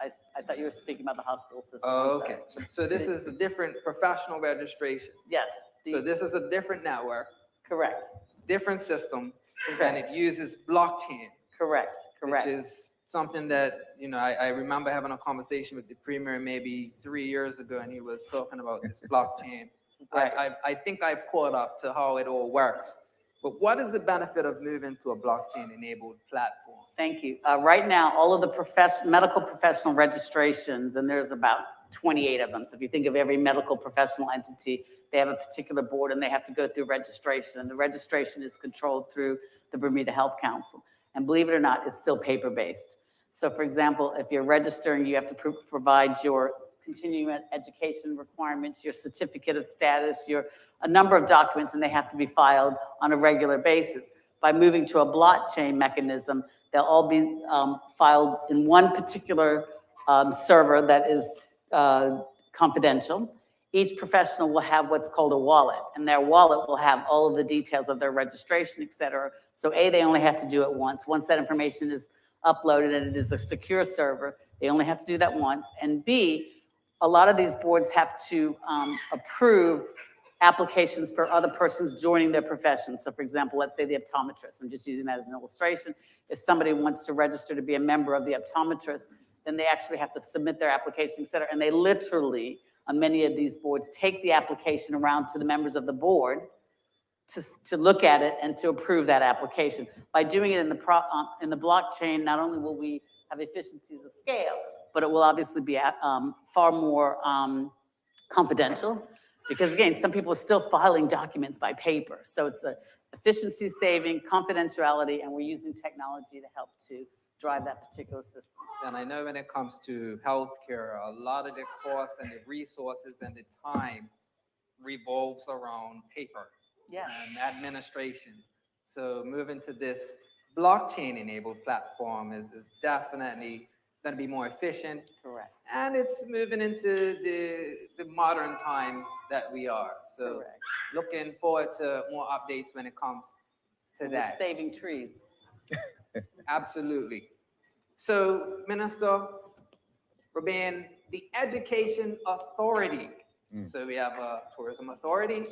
I thought you were speaking about the hospital system.
Oh, okay, so this is a different professional registration.
Yes.
So this is a different network.
Correct.
Different system,
Correct.
and it uses blockchain.
Correct.
Which is something that, I remember having a conversation with the Premier maybe 3 years ago, and he was talking about this blockchain.
Right.
I think I've caught up to how it all works. But what is the benefit of moving to a blockchain-enabled platform?
Thank you. Right now, all of the medical professional registrations, and there's about 28 of them. So if you think of every medical professional entity, they have a particular board and they have to go through registration. And the registration is controlled through the Bermuda Health Council. And believe it or not, it's still paper-based. So for example, if you're registering, you have to provide your continuing education requirements, your certificate of status, a number of documents, and they have to be filed on a regular basis. By moving to a blockchain mechanism, they'll all be filed in one particular server that is confidential. Each professional will have what's called a wallet, and their wallet will have all of the details of their registration, et cetera. So A, they only have to do it once. Once that information is uploaded and it is a secure server, they only have to do that once. And B, a lot of these boards have to approve applications for other persons joining their profession. So for example, let's say the optometrist, I'm just using that as an illustration. If somebody wants to register to be a member of the optometrist, then they actually have to submit their application, et cetera. And they literally, on many of these boards, take the application around to the members of the board to look at it and to approve that application. By doing it in the blockchain, not only will we have efficiencies of scale, but it will obviously be far more confidential, because again, some people are still filing documents by paper. So it's a efficiency saving, confidentiality, and we're using technology to help to drive that particular system.
And I know when it comes to healthcare, a lot of the costs and the resources and the time revolves around paper
Yeah.
and administration. So moving to this blockchain-enabled platform is definitely going to be more efficient.
Correct.
And it's moving into the modern times that we are. So
Correct.
looking forward to more updates when it comes to
And we're
that.
saving trees.
Absolutely. So, Minister Rabain, the Education Authority. So we have a tourism authority,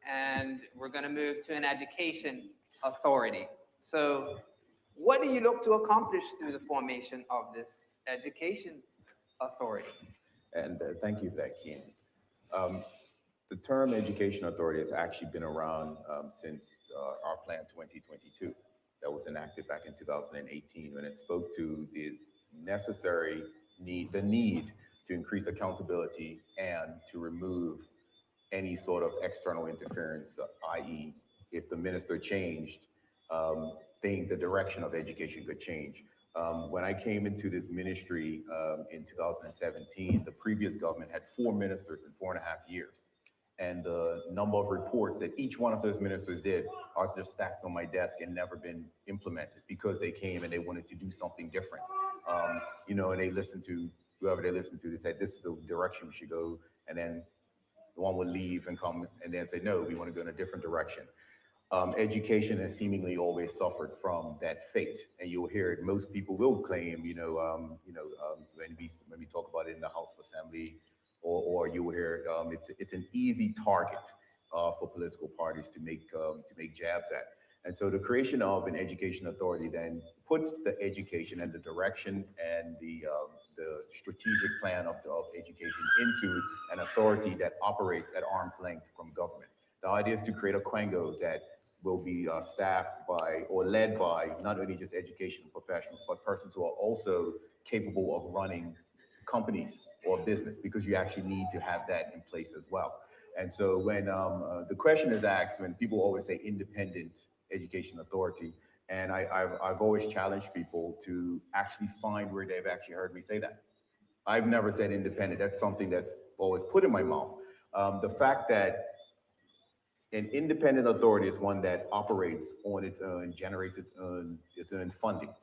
and we're going to move to an education authority. So what do you look to accomplish through the formation of this education authority?
And thank you for that, Ken. The term education authority has actually been around since our plan 2022 that was enacted back in 2018, when it spoke to the necessary need to increase accountability and to remove any sort of external interference, i.e., if the minister changed, the direction of education could change. When I came into this ministry in 2017, the previous government had 4 ministers in 4.5 years. And the number of reports that each one of those ministers did are just stacked on my desk and never been implemented, because they came and they wanted to do something different. And they listened to whoever they listened to. They said, this is the direction we should go. And then the one would leave and come and then say, no, we want to go in a different direction. Education has seemingly always suffered from that fate, and you'll hear it. Most people will claim, when we talk about it in the House of Assembly, or you will hear it's an easy target for political parties to make jabs at. And so the creation of an education authority then puts the education and the direction and the strategic plan of education into an authority that operates at arm's length from government. The idea is to create a quango that will be staffed by or led by not only just educational professionals, but persons who are also capable of running companies or business, because you actually need to have that in place as well. And so when the question is asked, when people always say independent education authority, and I've always challenged people to actually find where they've actually heard me say that. I've never said independent. That's something that's always put in my mouth. The fact that an independent authority is one that operates on its own, generates its own funding.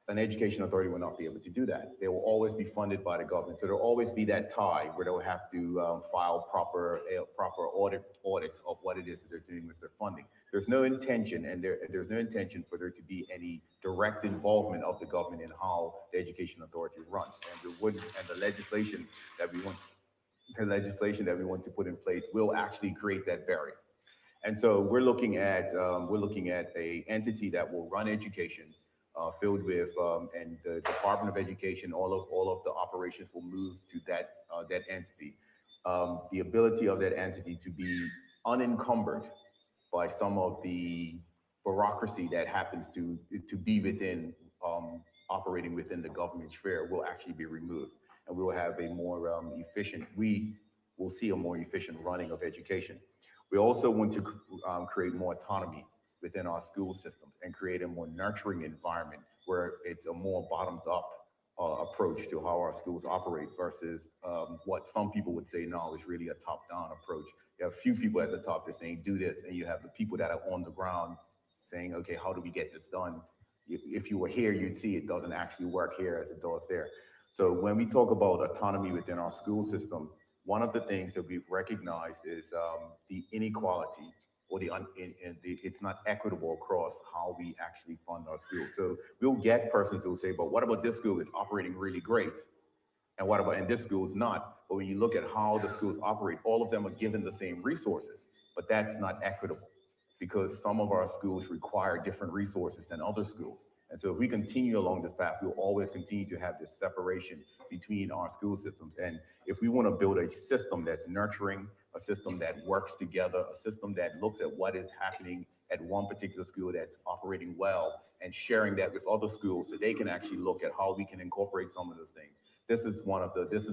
An education authority will not be able to do that. They will always be funded by the government. So there'll always be that tie where they'll have to file proper audits of what it is that they're doing with their funding. There's no intention, and there's no intention for there to be any direct involvement of the government in how the education authority runs. And the legislation that we want to put in place will actually create that barrier. And so we're looking at a entity that will run education, filled with and the Department of Education, all of the operations will move to that entity. The ability of that entity to be unencumbered by some of the bureaucracy that happens to be within operating within the government sphere will actually be removed, and we will have a more we will see a more efficient running of education. We also want to create more autonomy within our school systems and create a more nurturing environment where it's a more bottoms-up approach to how our schools operate versus what some people would say now is really a top-down approach. You have a few people at the top that are saying, do this, and you have the people that are on the ground saying, okay, how do we get this done? If you were here, you'd see it doesn't actually work here as it does there. So when we talk about autonomy within our school system, one of the things that we've recognized is the inequality, or it's not equitable across how we actually fund our schools. So we'll get persons who will say, but what about this school? It's operating really great. And this school is not. But when you look at how the schools operate, all of them are given the same resources, but that's not equitable, because some of our schools require different resources than other schools. And so if we continue along this path, we'll always continue to have this separation between our school systems. And if we want to build a system that's nurturing, a system that works together, a system that looks at what is happening at one particular school that's operating well and sharing that with other schools so they can actually look at how we can incorporate some of those things. This is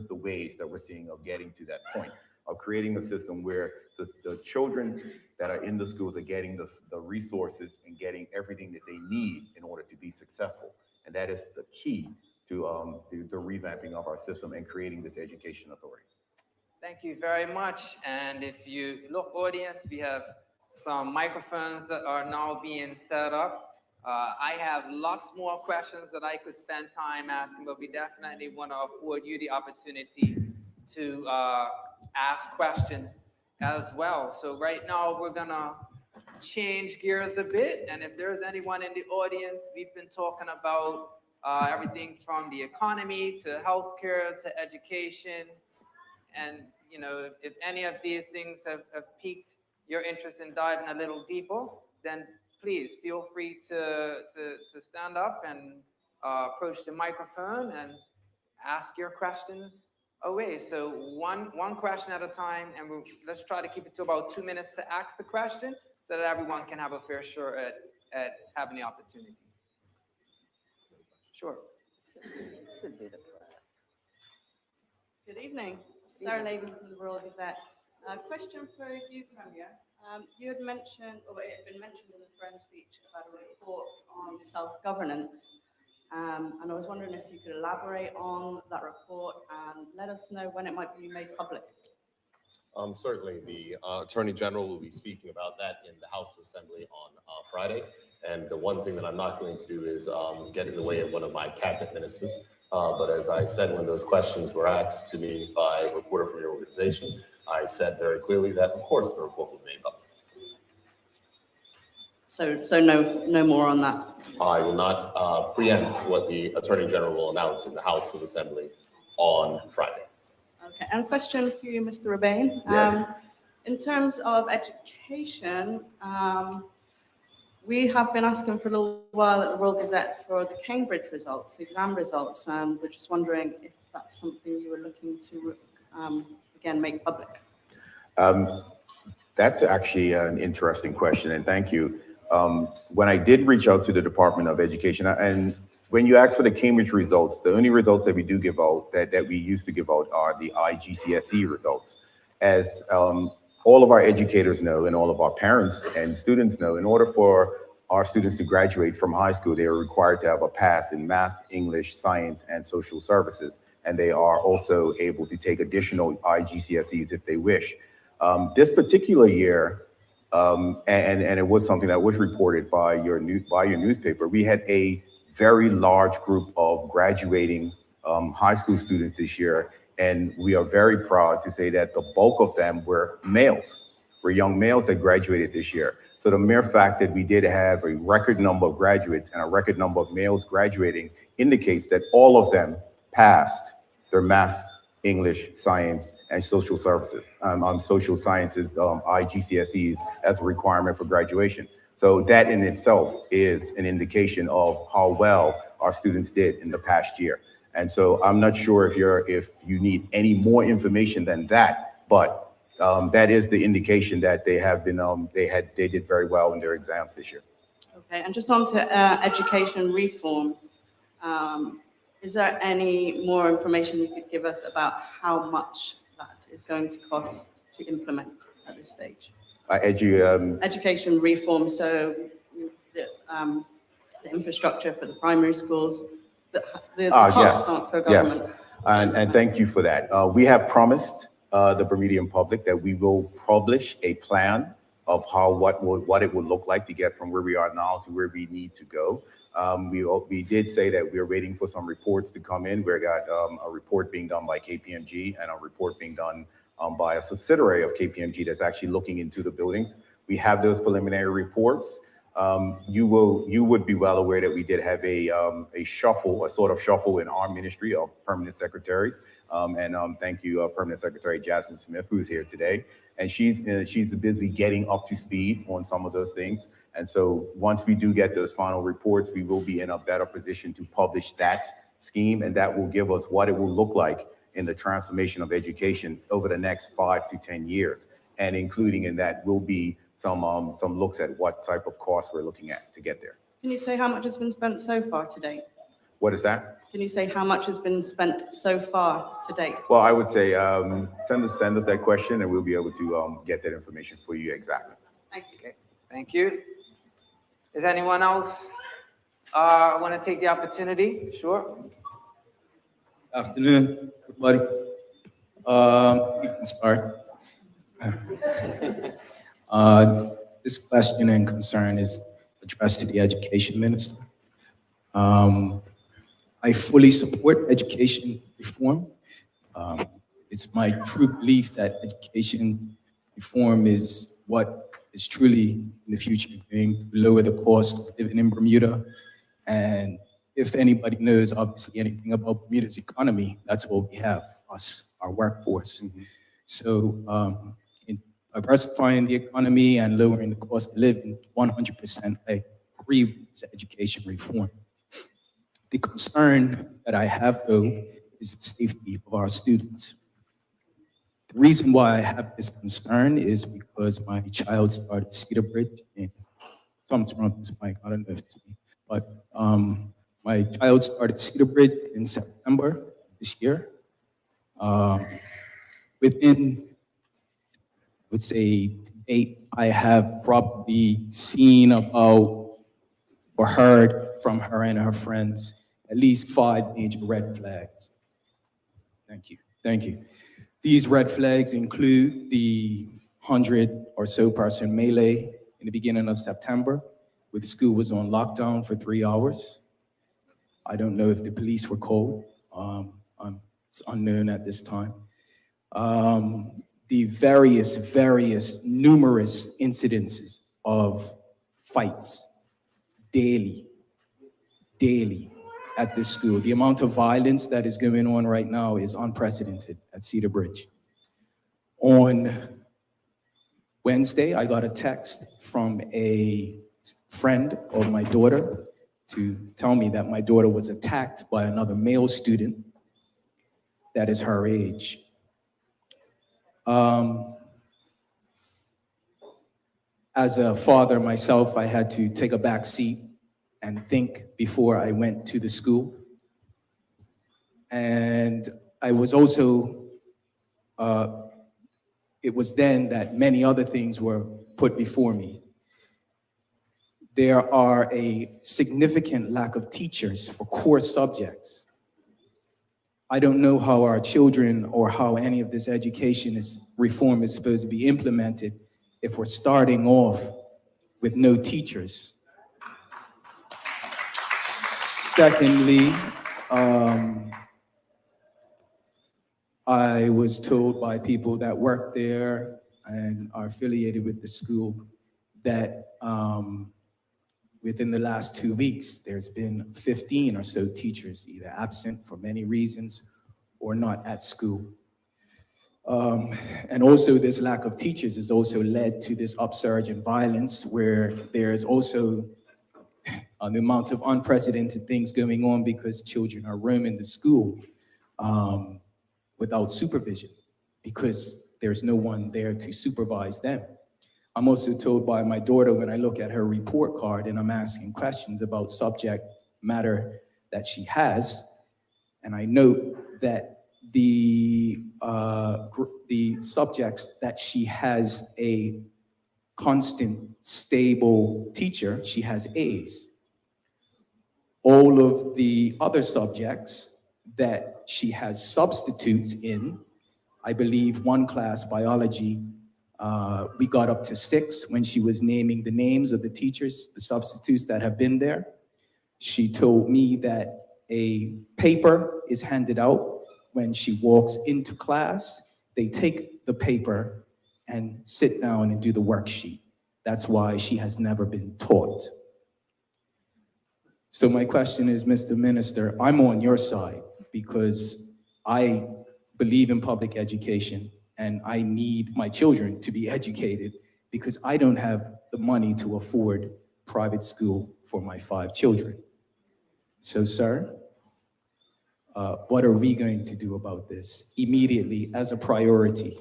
the ways that we're seeing of getting to that point, of creating a system where the children that are in the schools are getting the resources and getting everything that they need in order to be successful. And that is the key to the revamping of our system and creating this education authority.
Thank you very much. And if you look, audience, we have some microphones that are now being set up. I have lots more questions that I could spend time asking, but we definitely want to afford you the opportunity to ask questions as well. So right now we're gonna change gears a bit. And if there's anyone in the audience, we've been talking about everything from the economy to healthcare to education. And, you know, if any of these things have piqued your interest in diving a little deeper, then please feel free to stand up and approach the microphone and ask your questions away. So one question at a time, and let's try to keep it to about 2 minutes to ask the question so that everyone can have a fair shot at having the opportunity. Sure.
Good evening. Sarah Laden from the Royal Gazette. A question for you, Premier. You had mentioned, or it had been mentioned in the throne speech about a report on self-governance. And I was wondering if you could elaborate on that report and let us know when it might be made public.
Certainly, the Attorney General will be speaking about that in the House Assembly on Friday. And the one thing that I'm not going to do is get in the way of one of my cabinet ministers. But as I said, when those questions were asked to me by a reporter from your organization, I said very clearly that, of course, the report will be made public.
So no more on that.
I will not preempt what the Attorney General will announce in the House of Assembly on Friday.
Okay, and a question for you, Mr. Rabain.
Yes.
In terms of education, we have been asking for a little while at the Royal Gazette for the Cambridge results, the exam results, and we're just wondering if that's something you were looking to, again, make public.
That's actually an interesting question, and thank you. When I did reach out to the Department of Education, and when you ask for the Cambridge results, the only results that we do give out, that we used to give out, are the IGCSE results. As all of our educators know, and all of our parents and students know, in order for our students to graduate from high school, they are required to have a pass in math, English, science, and social services. And they are also able to take additional IGCSEs if they wish. This particular year, and it was something that was reported by your newspaper, we had a very large group of graduating high school students this year. And we are very proud to say that the bulk of them were males, were young males that graduated this year. So the mere fact that we did have a record number of graduates and a record number of males graduating indicates that all of them passed their math, English, science, and social services, social sciences, IGCSEs as a requirement for graduation. So that in itself is an indication of how well our students did in the past year. And so I'm not sure if you need any more information than that, but that is the indication that they have been they did very well in their exams this year.
Okay, and just on to education reform. Is there any more information you could give us about how much that is going to cost to implement at this stage? Education reform, so the infrastructure for the primary schools, the costs for government.
Yes, and thank you for that. We have promised the Bermudian public that we will publish a plan of what it would look like to get from where we are now to where we need to go. We did say that we are waiting for some reports to come in. We got a report being done by KPMG and a report being done by a subsidiary of KPMG that's actually looking into the buildings. We have those preliminary reports. You would be well aware that we did have a sort of shuffle in our ministry of permanent secretaries. Thank you, Permanent Secretary Jasmine Smith, who's here today. And she's busy getting up to speed on some of those things. And so once we do get those final reports, we will be in a better position to publish that scheme, and that will give us what it will look like in the transformation of education over the next 5 to 10 years. And including in that will be some looks at what type of costs we're looking at to get there.
Can you say how much has been spent so far to date?
What is that?
Can you say how much has been spent so far to date?
Well, I would say send us that question, and we'll be able to get that information for you exactly.
Thank you.
Okay, thank you. Is anyone else I want to take the opportunity, sure.
Afternoon, everybody. We can start. This question and concern is addressed to the Education Minister. I fully support education reform. It's my true belief that education reform is what is truly in the future going to lower the cost of living in Bermuda. And if anybody knows obviously anything about Bermuda's economy, that's what we have, us, our workforce. So in diversifying the economy and lowering the cost of living, 100% I agree with this education reform. The concern that I have, though, is the safety of our students. The reason why I have this concern is because my child started Cedar Bridge, and something's wrong with this mic, I don't know if it's me, but my child started Cedar Bridge in September this year. Within, let's say, 8, I have probably seen about or heard from her and her friends at least 5 major red flags. Thank you. Thank you. These red flags include the 100 or so person melee in the beginning of September, where the school was on lockdown for 3 hours. I don't know if the police were called. It's unknown at this time. The various numerous incidences of fights daily at this school. The amount of violence that is going on right now is unprecedented at Cedar Bridge. On Wednesday, I got a text from a friend of my daughter to tell me that my daughter was attacked by another male student that is her age. As a father myself, I had to take a back seat and think before I went to the school. And I was also, it was then that many other things were put before me. There are a significant lack of teachers for core subjects. I don't know how our children or how any of this education reform is supposed to be implemented if we're starting off with no teachers. Secondly, I was told by people that work there and are affiliated with the school that within the last 2 weeks, there's been 15 or so teachers either absent for many reasons or not at school. And also this lack of teachers has also led to this upsurge in violence where there's also the amount of unprecedented things going on because children are roaming the school without supervision because there's no one there to supervise them. I'm also told by my daughter when I look at her report card and I'm asking questions about subject matter that she has, and I note that the subjects that she has a constant, stable teacher, she has A's. All of the other subjects that she has substitutes in, I believe one class, biology, we got up to 6 when she was naming the names of the teachers, the substitutes that have been there. She told me that a paper is handed out when she walks into class. They take the paper and sit down and do the worksheet. That's why she has never been taught. So my question is, Mr. Minister, I'm on your side because I believe in public education and I need my children to be educated because I don't have the money to afford private school for my 5 children. So, sir, what are we going to do about this immediately as a priority?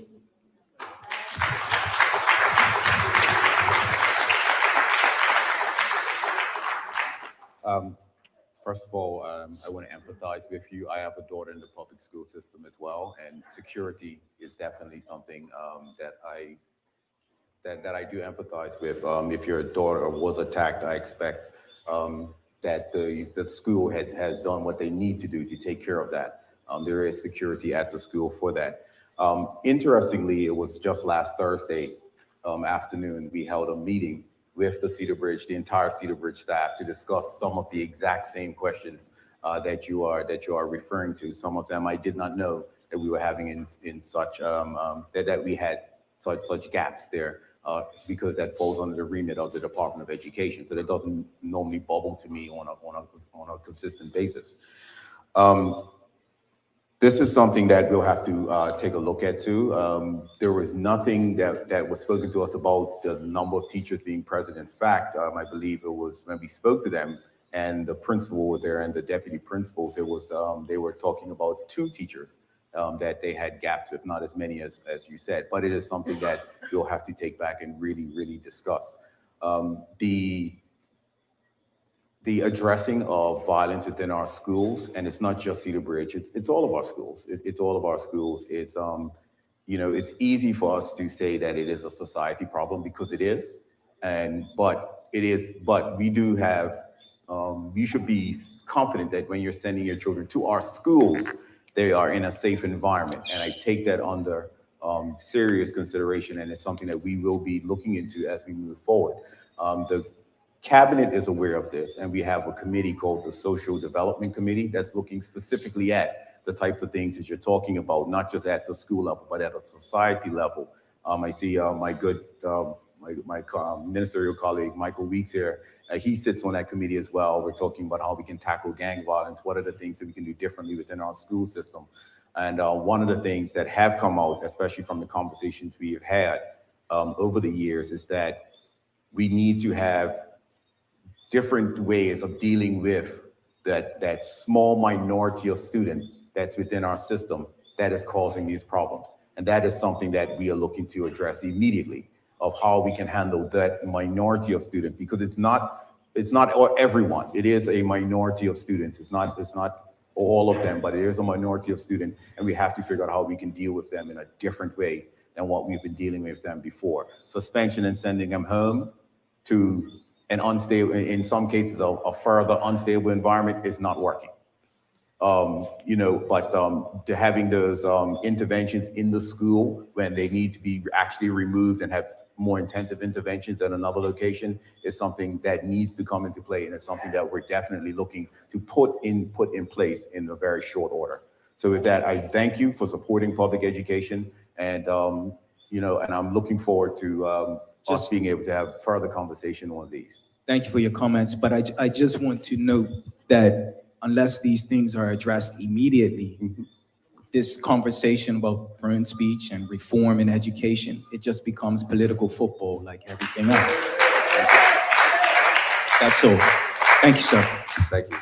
First of all, I want to empathize with you. I have a daughter in the public school system as well, and security is definitely something that I do empathize with. If your daughter was attacked, I expect that the school has done what they need to do to take care of that. There is security at the school for that. Interestingly, it was just last Thursday afternoon, we held a meeting with the entire Cedar Bridge staff to discuss some of the exact same questions that you are referring to. Some of them I did not know that we were having in such that we had such gaps there, because that falls under the remit of the Department of Education. So that doesn't normally bubble to me on a consistent basis. This is something that we'll have to take a look at too. There was nothing that was spoken to us about the number of teachers being present. In fact, I believe it was when we spoke to them and the principal were there and the deputy principals, it was they were talking about 2 teachers that they had gaps, if not as many as you said. But it is something that we'll have to take back and really discuss. The addressing of violence within our schools, and it's not just Cedar Bridge, it's all of our schools. It's all of our schools. It's it's easy for us to say that it is a society problem because it is, but we do have. You should be confident that when you're sending your children to our schools, they are in a safe environment, and I take that under serious consideration, and it's something that we will be looking into as we move forward. The Cabinet is aware of this, and we have a committee called the Social Development Committee that's looking specifically at the types of things that you're talking about, not just at the school level, but at a society level. I see my good ministerial colleague, Michael Weeks here. He sits on that committee as well. We're talking about how we can tackle gang violence. What are the things that we can do differently within our school system? And one of the things that have come out, especially from the conversations we have had over the years, is that we need to have different ways of dealing with that small minority of student that's within our system that is causing these problems. And that is something that we are looking to address immediately, of how we can handle that minority of student, because it's not everyone. It is a minority of students. It's not all of them, but it is a minority of student, and we have to figure out how we can deal with them in a different way than what we've been dealing with them before. Suspension and sending them home to an unstable, in some cases, a further unstable environment is not working. To having those interventions in the school when they need to be actually removed and have more intensive interventions at another location is something that needs to come into play, and it's something that we're definitely looking to put in place in a very short order. So with that, I thank you for supporting public education, and and I'm looking forward to us being able to have further conversation on these.
Thank you for your comments, but I just want to note that unless these things are addressed immediately, this conversation about free speech and reform in education, it just becomes political football like everything else. That's all. Thank you, sir.
Thank you.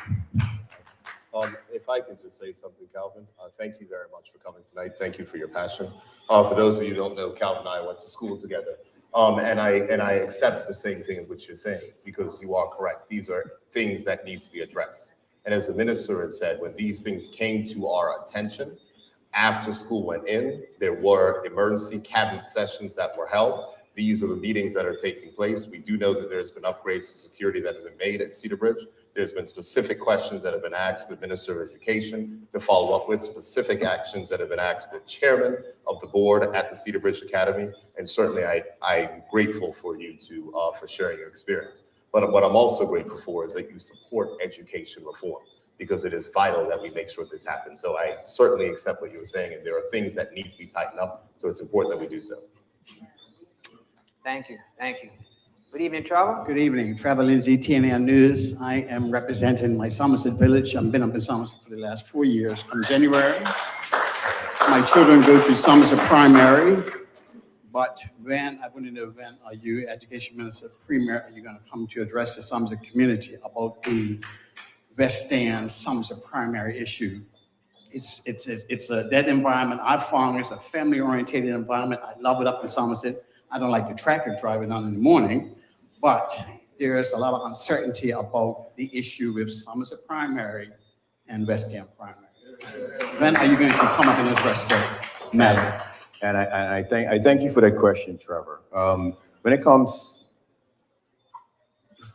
If I could just say something, Calvin, thank you very much for coming tonight. Thank you for your passion. For those of you who don't know, Calvin and I went to school together. And I accept the same thing in which you're saying, because you are correct. These are things that need to be addressed. And as the minister had said, when these things came to our attention, after school went in, there were emergency cabinet sessions that were held. These are the meetings that are taking place. We do know that there's been upgrades to security that have been made at Cedar Bridge. There's been specific questions that have been asked the Minister of Education to follow up with, specific actions that have been asked the chairman of the board at the Cedar Bridge Academy. And certainly I'm grateful for you for sharing your experience. But what I'm also grateful for is that you support education reform, because it is vital that we make sure this happens. So I certainly accept what you were saying, and there are things that need to be tightened up. So it's important that we do so.
Thank you. Thank you. Good evening, Trevor.
Good evening. Trevor Lindsay, TNN News. I am representing my Somerset village. I've been up in Somerset for the last 4 years. Come January, my children go to Somerset Primary. But I want to know, when are you, Education Minister Premier, are you going to come to address the Somerset community about the West End Somerset Primary issue? That environment I found is a family-oriented environment. I love it up in Somerset. I don't like the traffic driving on in the morning, but there's a lot of uncertainty about the issue with Somerset Primary and West End Primary. When are you going to come up and address that matter?
And I thank you for that question, Trevor. When it comes,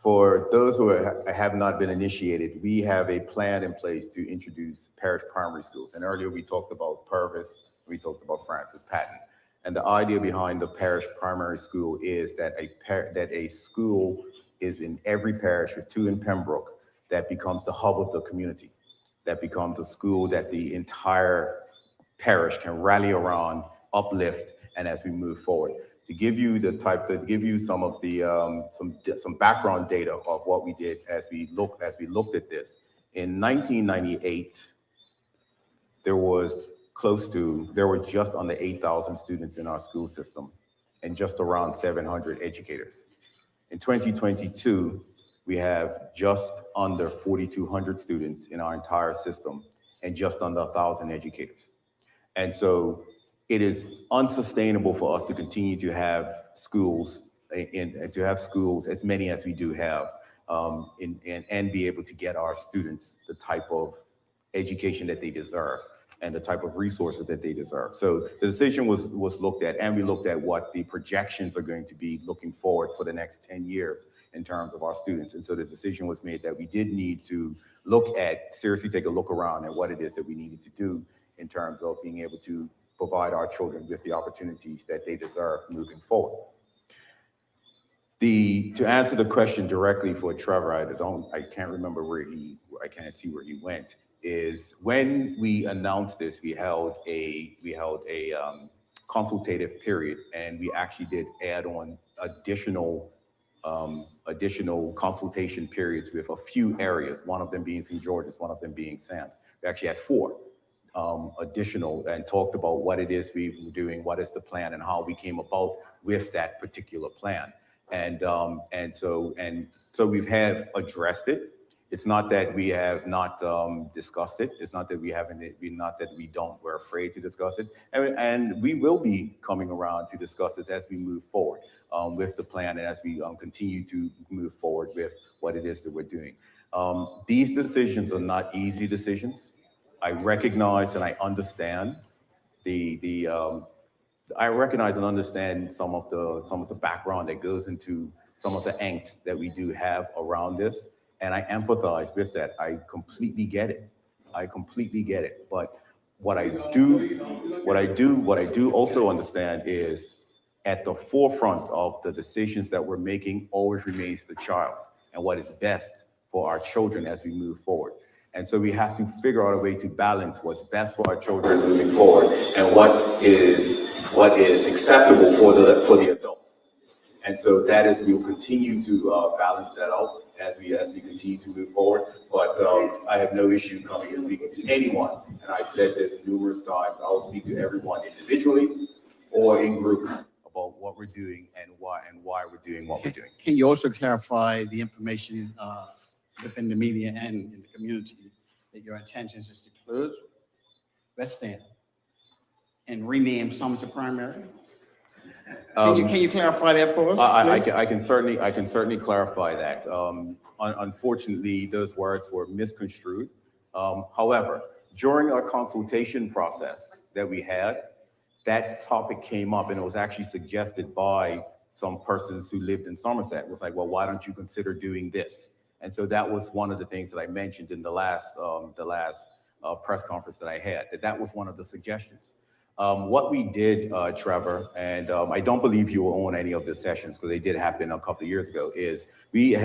For those who have not been initiated, we have a plan in place to introduce parish primary schools. And earlier we talked about Purvis, we talked about Francis Patton. And the idea behind the parish primary school is that a school is in every parish, with 2 in Pembroke, that becomes the hub of the community. That becomes a school that the entire parish can rally around, uplift, and as we move forward. To give you some of the some background data of what we did as we looked at this. In 1998, there were just under 8,000 students in our school system and just around 700 educators. In 2022, we have just under 4,200 students in our entire system and just under 1,000 educators. And so it is unsustainable for us to continue to have schools and to have schools as many as we do have and be able to get our students the type of education that they deserve and the type of resources that they deserve. So the decision was looked at, and we looked at what the projections are going to be looking forward for the next 10 years in terms of our students. And so the decision was made that we did need to seriously take a look around at what it is that we needed to do in terms of being able to provide our children with the opportunities that they deserve moving forward. To answer the question directly for Trevor, I can't remember I can't see where he went, is when we announced this, we held a consultative period, and we actually did add on additional consultation periods with a few areas, one of them being St. George's, one of them being Sands. We actually had 4 additional, and talked about what it is we were doing, what is the plan, and how we came about with that particular plan. And so we have addressed it. It's not that we have not discussed it. It's not that we're afraid to discuss it. And we will be coming around to discuss this as we move forward with the plan, and as we continue to move forward with what it is that we're doing. These decisions are not easy decisions. I recognize and I understand I recognize and understand some of the background that goes into some of the angst that we do have around this, and I empathize with that. I completely get it. But what I do also understand is, at the forefront of the decisions that we're making always remains the child and what is best for our children as we move forward. And so we have to figure out a way to balance what's best for our children moving forward and what is acceptable for the adults. And so that is, we will continue to balance that out as we continue to move forward. But I have no issue coming and speaking to anyone. And I've said this numerous times. I will speak to everyone individually or in groups about what we're doing and why we're doing what we're doing.
Can you also clarify the information within the media and in the community that your intentions is to close West End and rename Somerset Primary? Can you clarify that for us?
I can certainly clarify that. Unfortunately, those words were misconstrued. However, during our consultation process that we had, that topic came up, and it was actually suggested by some persons who lived in Somerset. It was like, well, why don't you consider doing this? And so that was one of the things that I mentioned in the last press conference that I had, that was one of the suggestions. What we did, Trevor, and I don't believe you were on any of the sessions because they did happen a couple of years ago, is we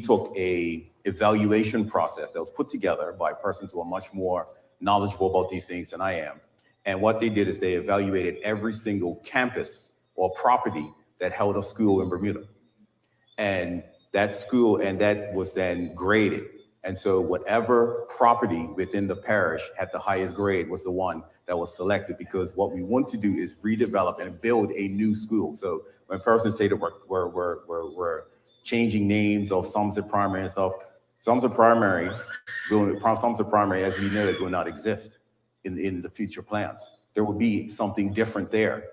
took a evaluation process that was put together by persons who are much more knowledgeable about these things than I am. And what they did is they evaluated every single campus or property that held a school in Bermuda. And that was then graded. And so whatever property within the parish had the highest grade was the one that was selected, because what we want to do is redevelop and build a new school. So when persons say that we're changing names of Somerset Primary and stuff, Somerset Primary, as we know it, will not exist in the future plans. There will be something different there.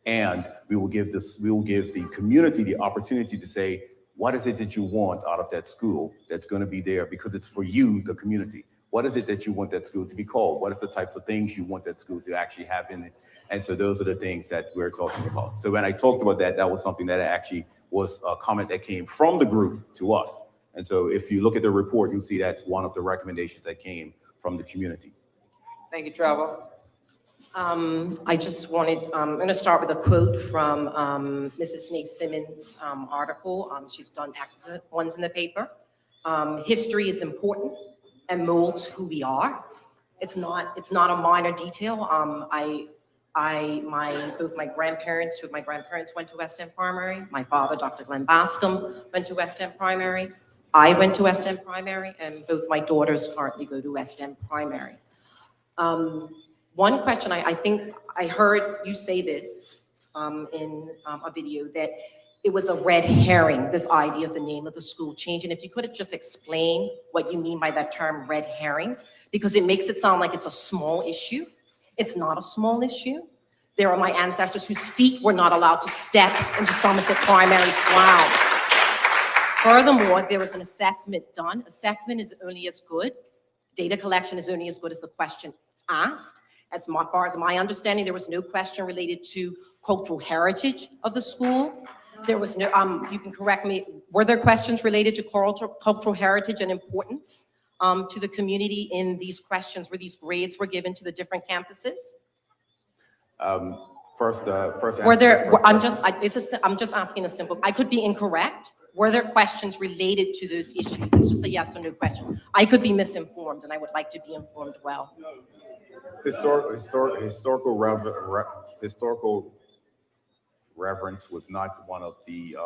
And we will give the community the opportunity to say, what is it that you want out of that school that's going to be there because it's for you, the community? What is it that you want that school to be called? What is the types of things you want that school to actually have in it? And so those are the things that we're talking about. So when I talked about that, that was something that actually was a comment that came from the group to us. And so if you look at the report, you'll see that's one of the recommendations that came from the community.
Thank you, Trevor.
I just wanted, I'm going to start with a quote from Mrs. Nate Simmons' article. She's done excellent ones in the paper. History is important and molds who we are. It's not a minor detail. Both my grandparents, two of my grandparents went to West End Primary. My father, Dr. Glenn Bascom, went to West End Primary. I went to West End Primary, and both my daughters currently go to West End Primary. One question, I think I heard you say this in a video, that it was a red herring, this idea of the name of the school change. And if you could just explain what you mean by that term red herring, because it makes it sound like it's a small issue. It's not a small issue. There are my ancestors whose feet were not allowed to step into Somerset Primary's grounds. Furthermore, there was an assessment done. Assessment is only as good. Data collection is only as good as the question asked. As far as my understanding, there was no question related to cultural heritage of the school. There was no, you can correct me, were there questions related to cultural heritage and importance to the community in these questions where these grades were given to the different campuses?
First
Were there, I'm just asking a simple, I could be incorrect. Were there questions related to those issues? It's just a yes or no question. I could be misinformed, and I would like to be informed well.
Historical reverence was not one of the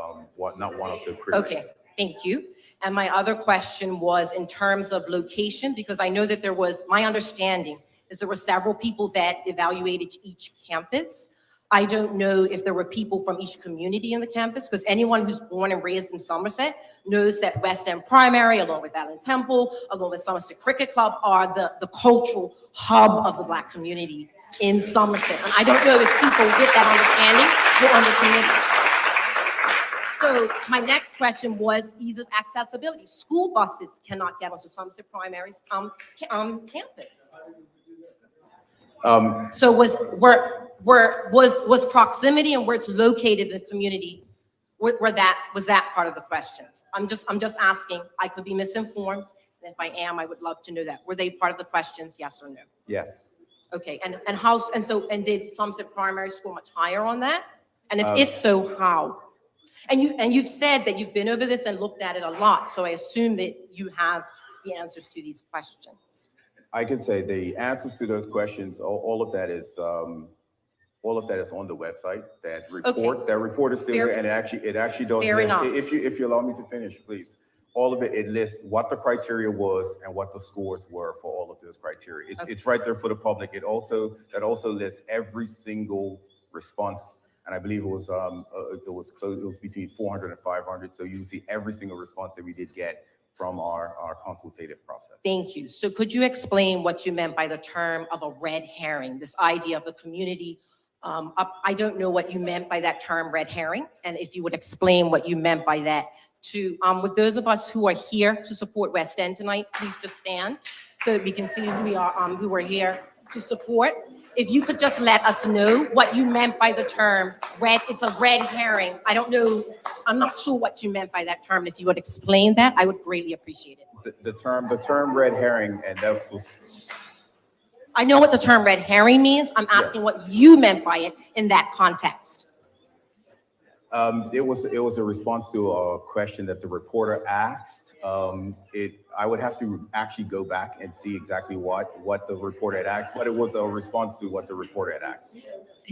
criteria.
Okay, thank you. And my other question was in terms of location, because I know that there was, my understanding is there were several people that evaluated each campus. I don't know if there were people from each community in the campus, because anyone who's born and raised in Somerset knows that West End Primary, along with Allen Temple, along with Somerset Cricket Club, are the cultural hub of the Black community in Somerset. And I don't know if people with that understanding were on the committee. So my next question was ease of accessibility. School buses cannot get onto Somerset Primary's campus. So was proximity and where it's located in the community, was that part of the questions? I'm just asking. I could be misinformed, and if I am, I would love to know that. Were they part of the questions? Yes or no?
Yes.
Okay. And did Somerset Primary score much higher on that? And if so, how? And you've said that you've been over this and looked at it a lot, so I assume that you have the answers to these questions.
I can say the answers to those questions, all of that is on the website. That report is still there, and it actually does list, if you allow me to finish, please. All of it lists what the criteria was and what the scores were for all of those criteria. It's right there for the public. That also lists every single response, and I believe it was between 400 and 500. So you see every single response that we did get from our consultative process.
Thank you. So could you explain what you meant by the term of a red herring, this idea of the community? I don't know what you meant by that term red herring, and if you would explain what you meant by that to, with those of us who are here to support West End tonight, please just stand so that we can see who we are, who are here to support. If you could just let us know what you meant by the term red, it's a red herring. I don't know, I'm not sure what you meant by that term. If you would explain that, I would greatly appreciate it.
The term red herring, and that was...
I know what the term red herring means. I'm asking what you meant by it in that context.
It was a response to a question that the reporter asked. I would have to actually go back and see exactly what the reporter had asked, but it was a response to what the reporter had asked.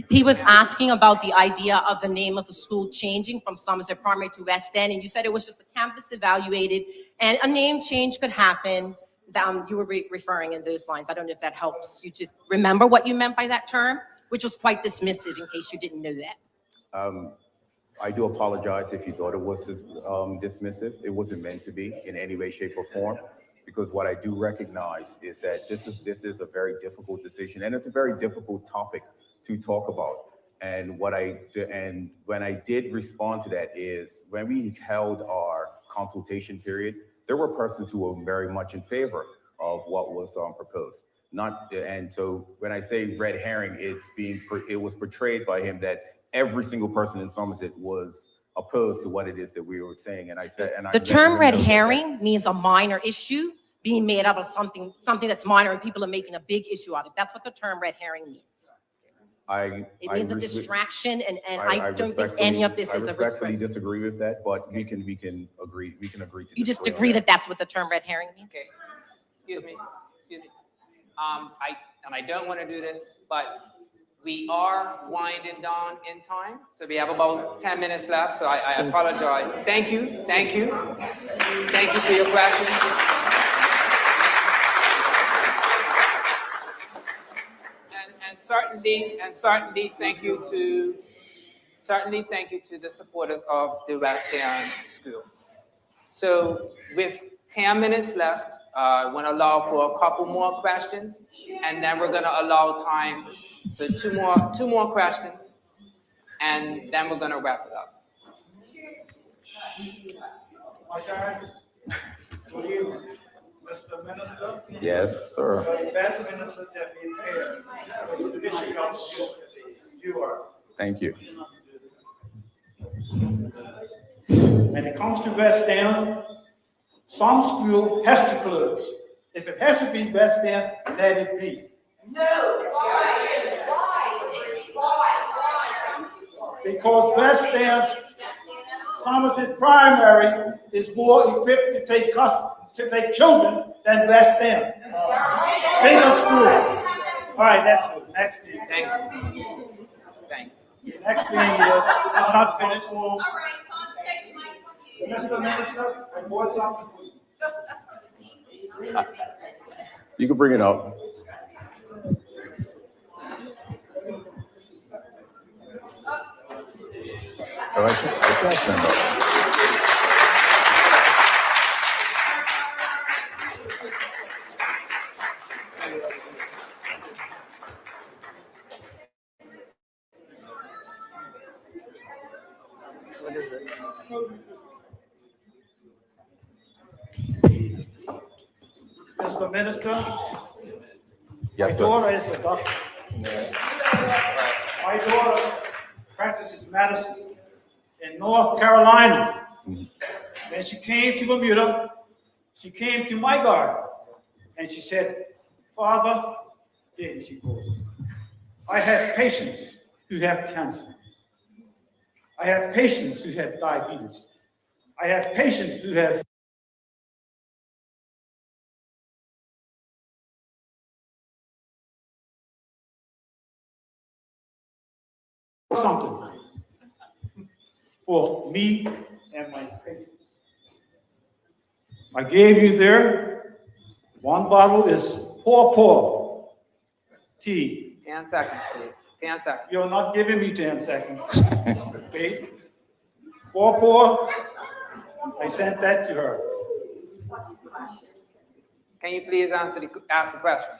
He was asking about the idea of the name of the school changing from Somerset Primary to West End, and you said it was just the campus evaluated, and a name change could happen. You were referring in those lines. I don't know if that helps you to remember what you meant by that term, which was quite dismissive in case you didn't know that.
I do apologize if you thought it was dismissive. It wasn't meant to be in any way, shape, or form, because what I do recognize is that this is a very difficult decision, and it's a very difficult topic to talk about. And when I did respond to that is when we held our consultation period, there were persons who were very much in favor of what was proposed. And so when I say red herring, it was portrayed by him that every single person in Somerset was opposed to what it is that we were saying. And I said, and I
The
let
term
them
red
know that-
herring means a minor issue being made out of something that's minor and people are making a big issue out of it. That's what the term red herring means. It means a distraction, and I don't think any of this is a
I respectfully
restriction.
disagree with that, but we can agree to
You just
disagree on
agree that that's what the term red herring means?
Okay, excuse me. I don't want to do this, but we are winding down in time, so we have about 10 minutes left, so I apologize. Thank you for your questions. And certainly thank you to the supporters of the West End School. So with 10 minutes left, I want to allow for a couple more questions, and then we're going to allow time for two more questions, and then we're going to wrap it up.
My turn. Good evening, Mr. Minister.
Yes, sir.
The best minister that we've had for the Michigan you are.
Thank you.
When it comes to West End, some school has to close. If it has to be West End, let it be.
No, why?
Because West End's Somerset Primary is more equipped to take children than West End. Bigger school. All right, that's good. Next thing.
Thanks.
Next thing is, I'm not finished. Mr. Minister, I bought something for you.
You can bring it up. All right, I can't stand up.
What is it?
Mr. Minister,
Yes,
my
sir.
daughter is a doctor. My daughter practices medicine in North Carolina. When she came to Bermuda, she came to my garden and she said, Father, then she goes, I have patients who have cancer. I have patients who have diabetes. I have patients who have something for me and my patients. I gave you there, one bottle is Paw tea.
10 seconds, please. 10 seconds.
You're not giving me 10 seconds. Okay? Paw, I sent that to her.
Can you please ask the question?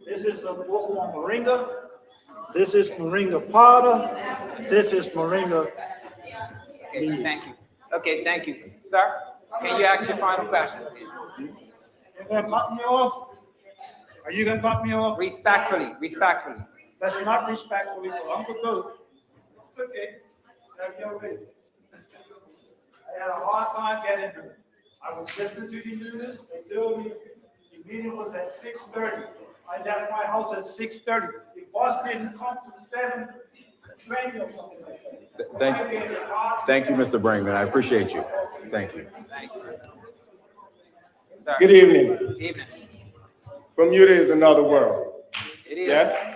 This is a Paw moringa. This is moringa powder. This is moringa.
Okay, thank you. Okay, thank you. Sir, can you ask your final question, please?
You're gonna cut me off? Are you gonna cut me off?
Respectfully.
That's not respectfully for Uncle Burt. It's okay. Have your way. I had a hard time getting here. I was listening to the news. They told me the meeting was at 6:30. I left my house at 6:30. The bus didn't come to 7:20 or something like that.
Thank you, Mr. Brinkman. I appreciate you. Thank you.
Thank you. Sir.
Good evening.
Evening.
Bermuda is another world.
It is.
Yes?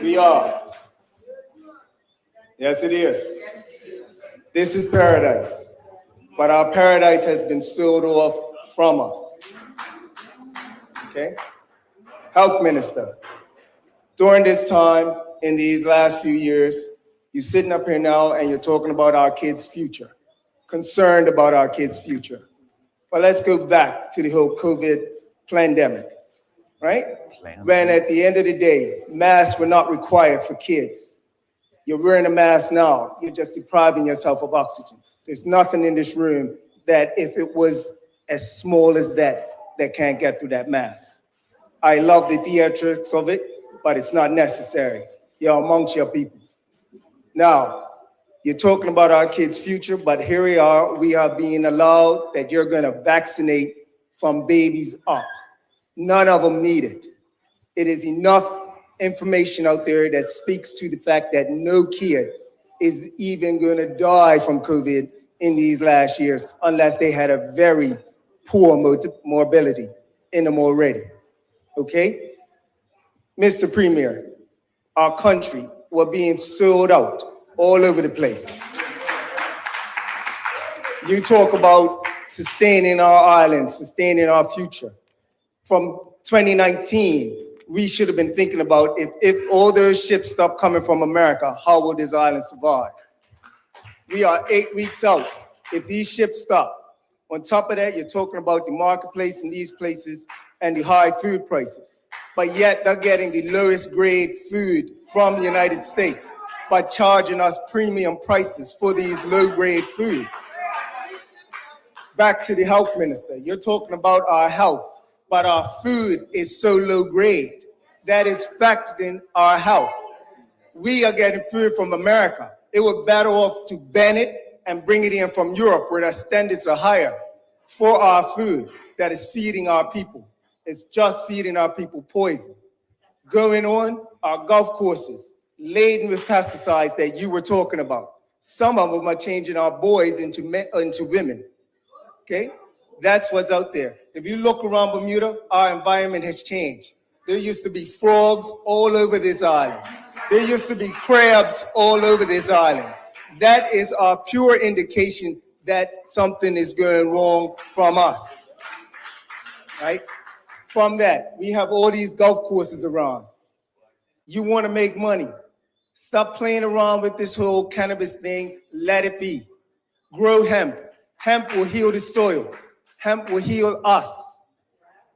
We are. Yes, it is. This is paradise. But our paradise has been sealed off from us. Okay? Health Minister, during this time, in these last few years, you're sitting up here now and you're talking about our kids' future, concerned about our kids' future. Well, let's go back to the whole COVID pandemic, right? When at the end of the day, masks were not required for kids. You're wearing a mask now, you're just depriving yourself of oxygen. There's nothing in this room that if it was as small as that can't get through that mask. I love the theatrics of it, but it's not necessary. You're amongst your people. Now, You're talking about our kids' future, but here we are being allowed that you're going to vaccinate from babies up. None of them need it. It is enough information out there that speaks to the fact that no kid is even going to die from COVID in these last years unless they had a very poor morbidity in them already. Okay? Mr. Premier, our country, we're being sold out all over the place. You talk about sustaining our island, sustaining our future. From 2019, we should have been thinking about if all those ships stop coming from America, how will this island survive? We are 8 weeks out. If these ships stop, on top of that, you're talking about the marketplace in these places and the high food prices. But yet they're getting the lowest grade food from the United States by charging us premium prices for these low grade food. Back to the health minister, you're talking about our health, but our food is so low grade that is factored in our health. We are getting food from America. It would be better off to ban it and bring it in from Europe where the standards are higher for our food that is feeding our people. It's just feeding our people poison. Going on, our golf courses laden with pesticides that you were talking about. Some of them are changing our boys into women. Okay? That's what's out there. If you look around Bermuda, our environment has changed. There used to be frogs all over this island. There used to be crabs all over this island. That is our pure indication that something is going wrong from us, right? From that, we have all these golf courses around. You want to make money. Stop playing around with this whole cannabis thing. Let it be. Grow hemp. Hemp will heal the soil. Hemp will heal us.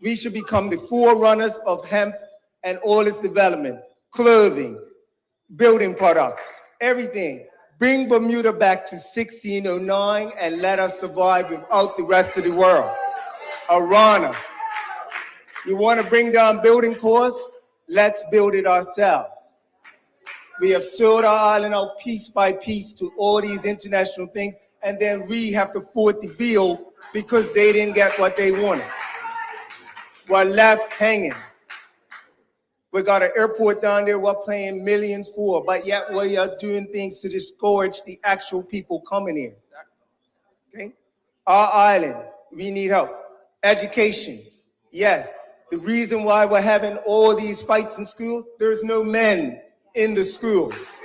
We should become the forerunners of hemp and all its development. Clothing, building products, everything. Bring Bermuda back to 1609 and let us survive without the rest of the world around us. You want to bring down building costs? Let's build it ourselves. We have sold our island out piece by piece to all these international things, and then we have to foot the bill because they didn't get what they wanted. We're left hanging. We got an airport down there we're paying millions for, but yet we are doing things to discourage the actual people coming here. Okay? Our island, we need help. Education, yes. The reason why we're having all these fights in school, there's no men in the schools.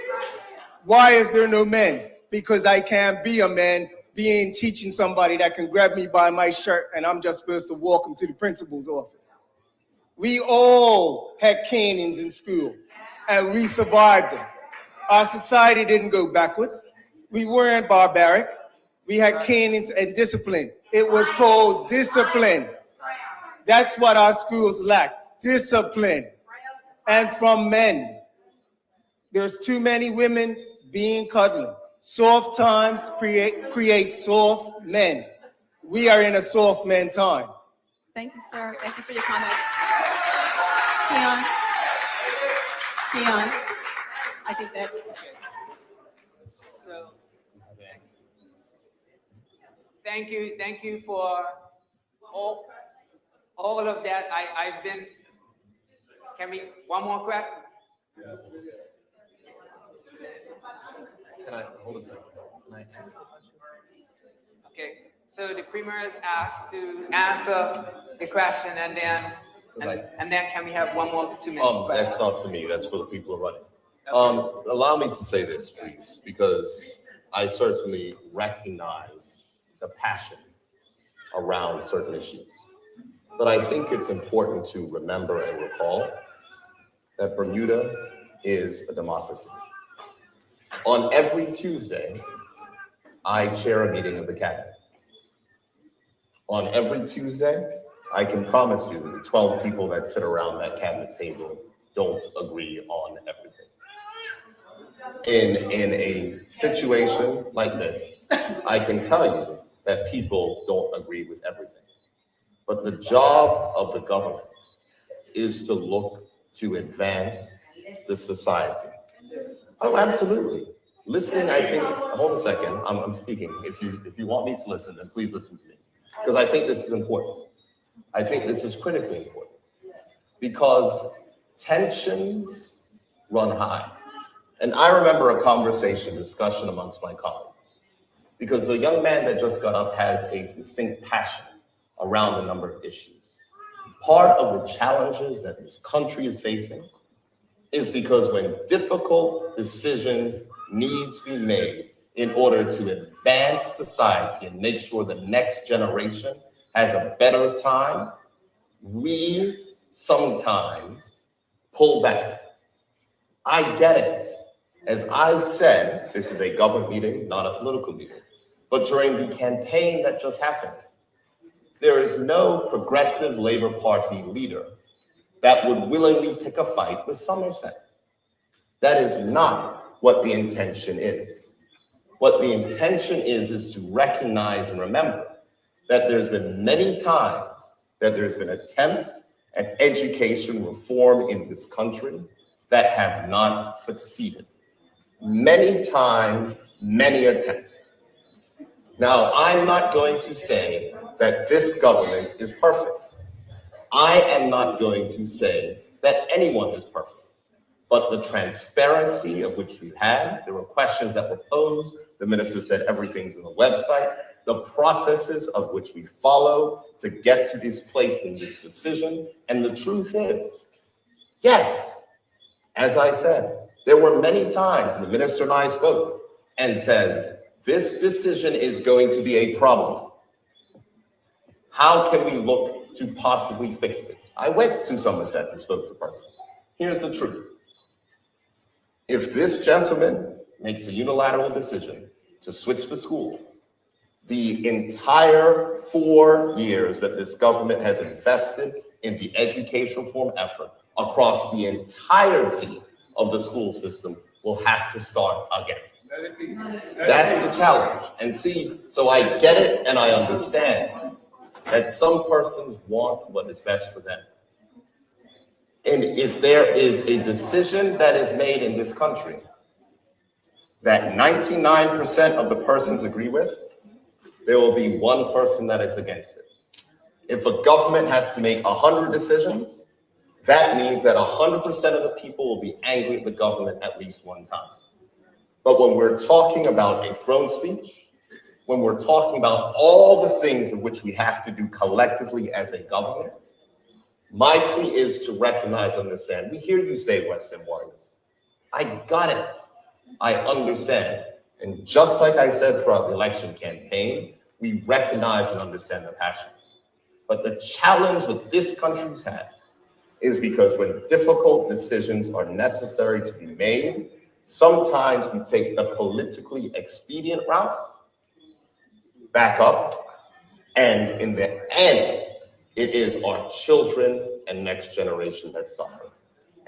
Why is there no men? Because I can't be a man teaching somebody that can grab me by my shirt and I'm just supposed to walk him to the principal's office. We all had canings in school and we survived them. Our society didn't go backwards. We weren't barbaric. We had canings and discipline. It was called discipline. That's what our schools lack, discipline. And from men, there's too many women being cuddling. Soft times create soft men. We are in a soft man time.
Thank you, sir. Thank you for your comments. Keon, I think that.
So, thank you for all of that. I've been, can we, one more crack?
Can I hold a second? Can I ask a question?
Okay, so the premier is asked to answer the question and then can we have one more 2 minutes?
That's not for me, that's for the people who are running.
Okay.
Allow me to say this, please, because I certainly recognize the passion around certain issues. But I think it's important to remember and recall that Bermuda is a democracy. On every Tuesday, I chair a meeting of the cabinet. On every Tuesday, I can promise you that the 12 people that sit around that cabinet table don't agree on everything. In a situation like this, I can tell you that people don't agree with everything. But the job of the government is to look to advance the society. Oh, absolutely. Listening, I think, hold a second, I'm speaking. If you want me to listen, then please listen to me. Because I think this is important. I think this is critically important. Because tensions run high. And I remember a discussion amongst my colleagues. Because the young man that just got up has a distinct passion around a number of issues. Part of the challenges that this country is facing is because when difficult decisions need to be made in order to advance society and make sure the next generation has a better time, we sometimes pull back. I get it. As I said, this is a government meeting, not a political meeting. But during the campaign that just happened, there is no progressive Labor Party leader that would willingly pick a fight with Somerset. That is not what the intention is. What the intention is to recognize and remember that there's been many times that there's been attempts at education reform in this country that have not succeeded. Many times, many attempts. Now, I'm not going to say that this government is perfect. I am not going to say that anyone is perfect. But the transparency of which we've had, there were questions that were posed, the minister said everything's in the website, the processes of which we follow to get to this place in this decision. And the truth is, yes, as I said, there were many times the minister and I spoke and says, this decision is going to be a problem. How can we look to possibly fix it? I went to Somerset and spoke to persons. Here's the truth. If this gentleman makes a unilateral decision to switch the school, the entire 4 years that this government has invested in the education reform effort across the entirety of the school system will have to start again. That's the challenge. And see, so I get it and I understand that some persons want what is best for them. And if there is a decision that is made in this country that 99% of the persons agree with, there will be one person that is against it. If a government has to make 100 decisions, that means that 100% of the people will be angry at the government at least one time. But when we're talking about a throne speech, when we're talking about all the things of which we have to do collectively as a government, my plea is to recognize, understand. We hear you say West End Warriors. I got it. I understand. And just like I said throughout the election campaign, we recognize and understand the passion. But the challenge that this country's had is because when difficult decisions are necessary to be made, sometimes we take the politically expedient route, back up, and in the end, it is our children and next generation that suffer.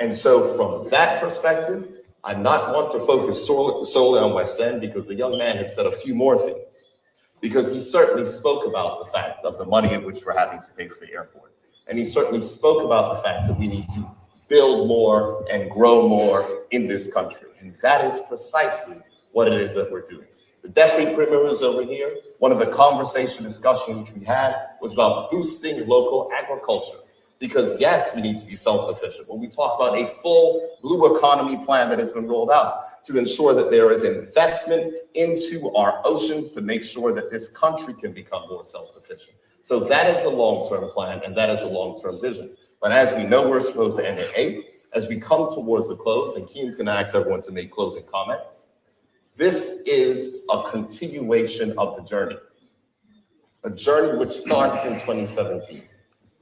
And so from that perspective, I not want to focus solely on West End because the young man had said a few more things. Because he certainly spoke about the fact of the money in which we're having to pay for the airport. And he certainly spoke about the fact that we need to build more and grow more in this country. And that is precisely what it is that we're doing. The deputy premier is over here. One of the discussions which we had was about boosting local agriculture. Because yes, we need to be self-sufficient. When we talk about a full blue economy plan that has been rolled out to ensure that there is investment into our oceans to make sure that this country can become more self-sufficient. So that is the long-term plan and that is the long-term vision. But as we know, we're supposed to end at 8. As we come towards the close, and Keen's gonna ask everyone to make closing comments, this is a continuation of the journey. A journey which starts in 2017.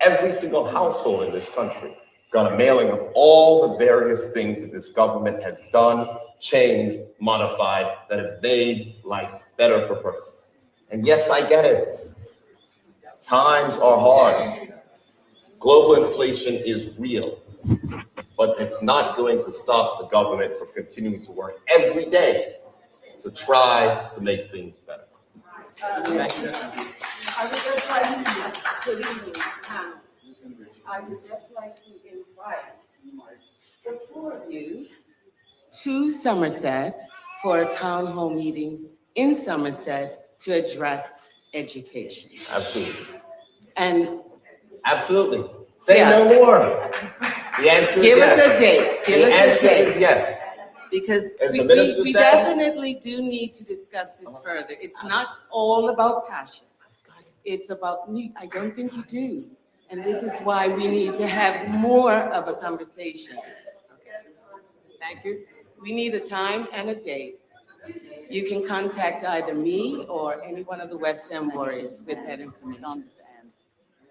Every single household in this country got a mailing of all the various things that this government has done, changed, modified, that have made life better for persons. And yes, I get it. Times are hard. Global inflation is real, but it's not going to stop the government from continuing to work every day to try to make things better.
I would just like to invite the 4 of you to Somerset for a town hall meeting in Somerset to address education.
Absolutely.
And
Absolutely. Say
Yeah.
no more. The answer
give
is yes.
us a date. Give
The
us a
answer
date.
is yes.
Because
As
we,
the minister
we
said-
definitely do need to discuss this further. It's not all about passion. It's about, I don't think you do. And this is why we need to have more of a conversation.
Thank you.
We need a time and a date. You can contact either me or any one of the West End Warriors with that information.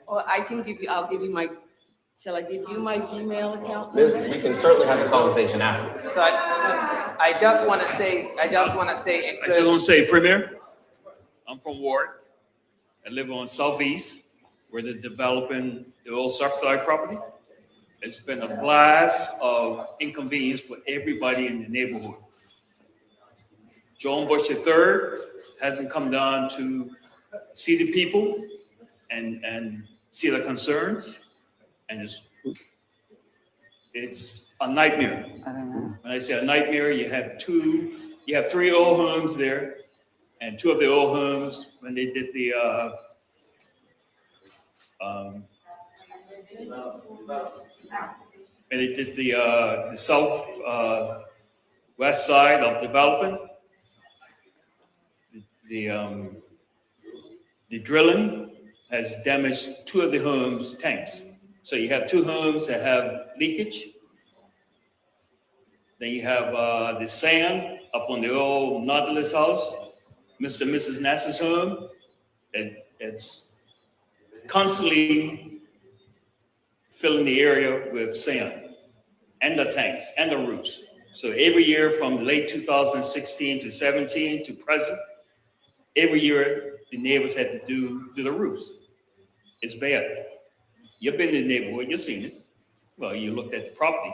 Or I can give you, I'll give you my, shall I give you my Gmail account?
This, we can certainly have a conversation after.
So I just want to say, in
I just
closing-
want to say, Premier, I'm from Ward. I live on Southeast, where they're developing the old Surfside property. It's been a blast of inconvenience for everybody in the neighborhood. John Bush III hasn't come down to see the people and see the concerns, and it's a nightmare. When I say a nightmare, you have three old homes there, and two of the old homes, when they did the south west side of development, the drilling has damaged two of the homes' tanks. So you have two homes that have leakage. Then you have the sand up on the old Nautilus house, Mr. and Mrs. Nass's home. It's constantly filling the area with sand and the tanks and the roofs. So every year from late 2016 to 17 to present, every year the neighbors had to do the roofs. It's bad. You've been in the neighborhood, you've seen it. Well, you looked at the property,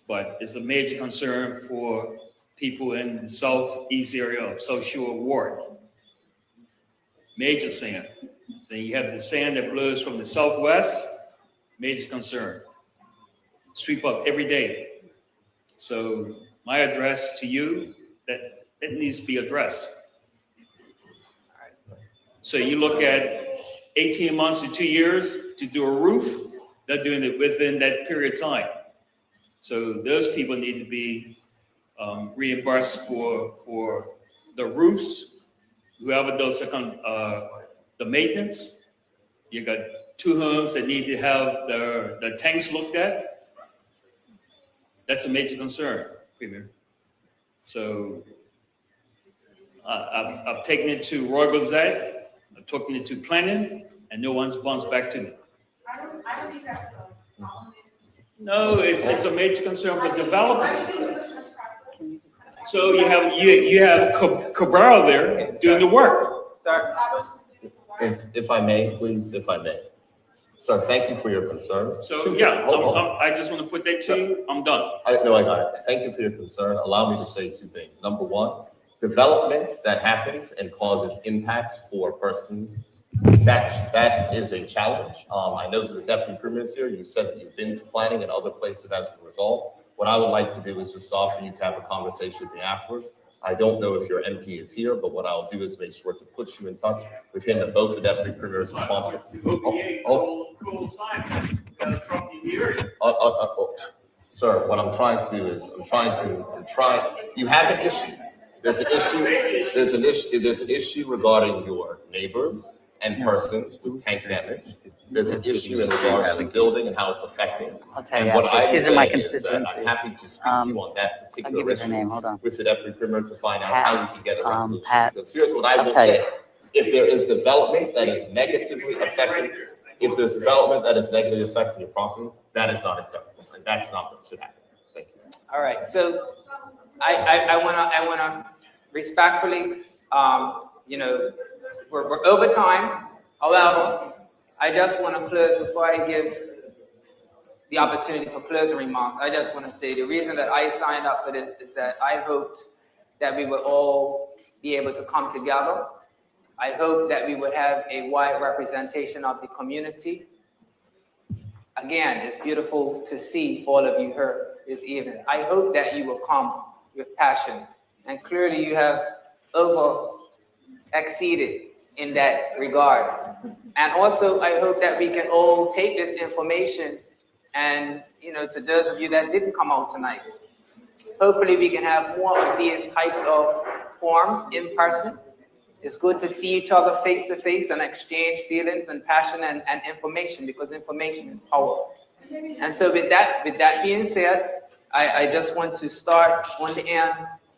but it's a major concern for people in the southeast area of South Shore Ward. Major sand. Then you have the sand that blows from the southwest, major concern. Sweep up every day. So my address to you, that it needs to be addressed. So you look at 18 months to 2 years to do a roof, they're doing it within that period of time. So those people need to be reimbursed for the roofs, whoever does the maintenance. You got two homes that need to have the tanks looked at. That's a major concern, Premier. So I've taken it to Roy Gazette, I've taken it to planning, and no one's bounced back to me.
I don't think that's
No, it's a major concern for development. So you have Cabral there doing the work.
If I may, please, if I may. Sir, thank you for your concern.
So yeah, I just want to put that to you. I'm done.
I got it. Thank you for your concern. Allow me to say two things. Number one, development that happens and causes impacts for persons, that is a challenge. I know that the Deputy Premier is here. You said that you've been to planning and other places as a result. What I would like to do is just offer you to have a conversation with me afterwards. I don't know if your MP is here, but what I'll do is make sure to put you in touch with him and both the Deputy Premier is responsible. Sir, what I'm trying to do is you have an issue. There's an issue regarding your neighbors and persons with tank damage. There's an issue in regards to the building and how it's affecting.
I'll tell you
And what
after.
I would
She's in my
say is that
constituency.
I'm happy to speak to you on that particular
I'll give you her
issue
name. Hold on.
with the Deputy Premier to find out
Pat,
how we can get a resolution.
Pat,
Because here's what I
I'll
will
tell
say.
you.
If there is development that is negatively affecting, if there's development that is negatively affecting your property, that is not acceptable. And that's not what should happen. Thank you.
All right, so I wanna respectfully, we're over time. However, I just want to close before I give the opportunity for closing remarks. I just want to say the reason that I signed up for this is that I hoped that we would all be able to come together. I hope that we would have a wide representation of the community. Again, it's beautiful to see all of you here this evening. I hope that you will come with passion and clearly you have exceeded in that regard. And also, I hope that we can all take this information and, to those of you that didn't come out tonight, hopefully we can have more of these types of forums in person. It's good to see each other face to face and exchange feelings and passion and information, because information is power. And so with that being said, I just want to start on the end,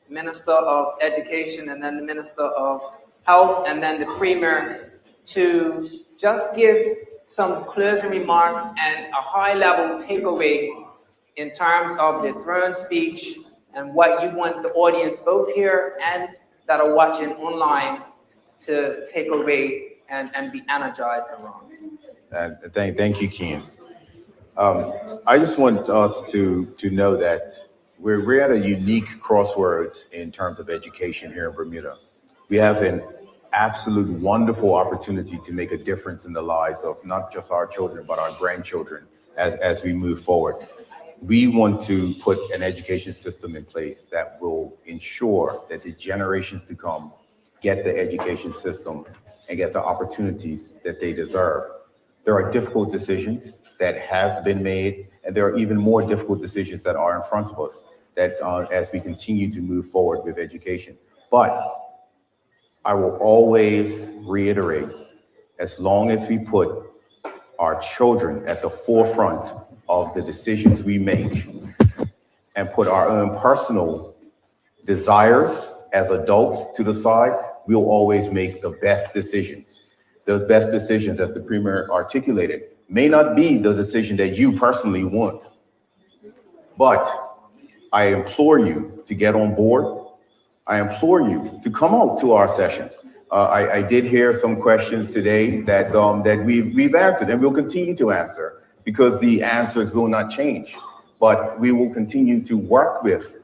Minister of Education, and then the Minister of Health, and then the Premier, to just give some closing remarks and a high-level takeaway in terms of the throne speech and what you want the audience, both here and that are watching online, to take away and be energized around.
Thank you, Ken. I just want us to know that we're at a unique crossroads in terms of education here in Bermuda. We have an absolute wonderful opportunity to make a difference in the lives of not just our children, but our grandchildren as we move forward. We want to put an education system in place that will ensure that the generations to come get the education system and get the opportunities that they deserve. There are difficult decisions that have been made, and there are even more difficult decisions that are in front of us that as we continue to move forward with education. But I will always reiterate, as long as we put our children at the forefront of the decisions we make and put our own personal desires as adults to the side, we'll always make the best decisions. Those best decisions, as the Premier articulated, may not be the decision that you personally want. But I implore you to get on board. I implore you to come out to our sessions. I did hear some questions today that we've answered and we'll continue to answer, because the answers will not change. But we will continue to work with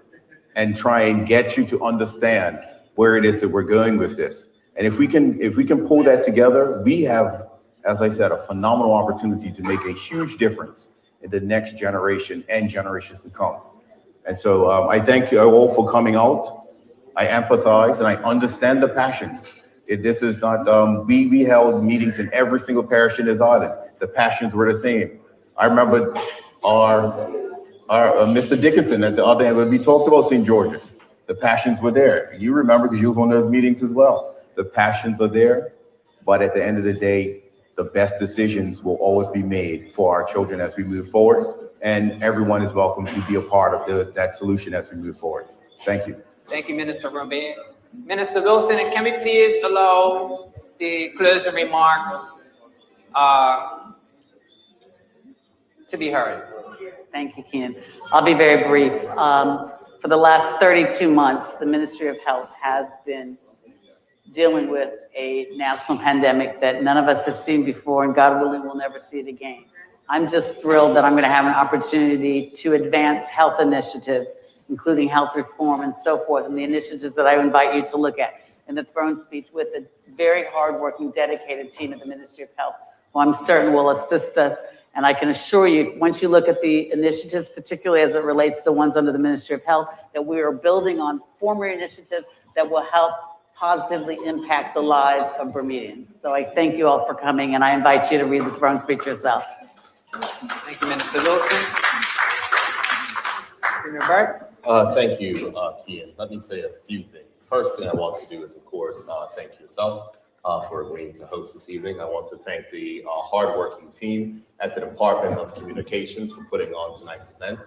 and try and get you to understand where it is that we're going with this. And if we can pull that together, we have, as I said, a phenomenal opportunity to make a huge difference in the next generation and generations to come. And so I thank you all for coming out. I empathize and I understand the passions. This is not, we held meetings in every single parish in this island. The passions were the same. I remember our Mr. Dickinson at the other end, when we talked about St. George's, the passions were there. You remember, because you was on those meetings as well. The passions are there, but at the end of the day, the best decisions will always be made for our children as we move forward, and everyone is welcome to be a part of that solution as we move forward. Thank you.
Thank you, Minister Rabain. Minister Wilson, can we please allow the closing remarks to be heard?
Thank you, Ken. I'll be very brief. For the last 32 months, the Ministry of Health has been dealing with a national pandemic that none of us have seen before, and God willing, we'll never see it again. I'm just thrilled that I'm going to have an opportunity to advance health initiatives, including health reform and so forth, and the initiatives that I invite you to look at in the throne speech with a very hardworking, dedicated team at the Ministry of Health, who I'm certain will assist us. And I can assure you, once you look at the initiatives, particularly as it relates to the ones under the Ministry of Health, that we are building on former initiatives that will help positively impact the lives of Bermudians. So I thank you all for coming, and I invite you to read the throne speech yourself.
Thank you, Minister Wilson. Premier Burt.
Thank you, Kian. Let me say a few things. The first thing I want to do is, of course, thank yourself for agreeing to host this evening. I want to thank the hardworking team at the Department of Communications for putting on tonight's event.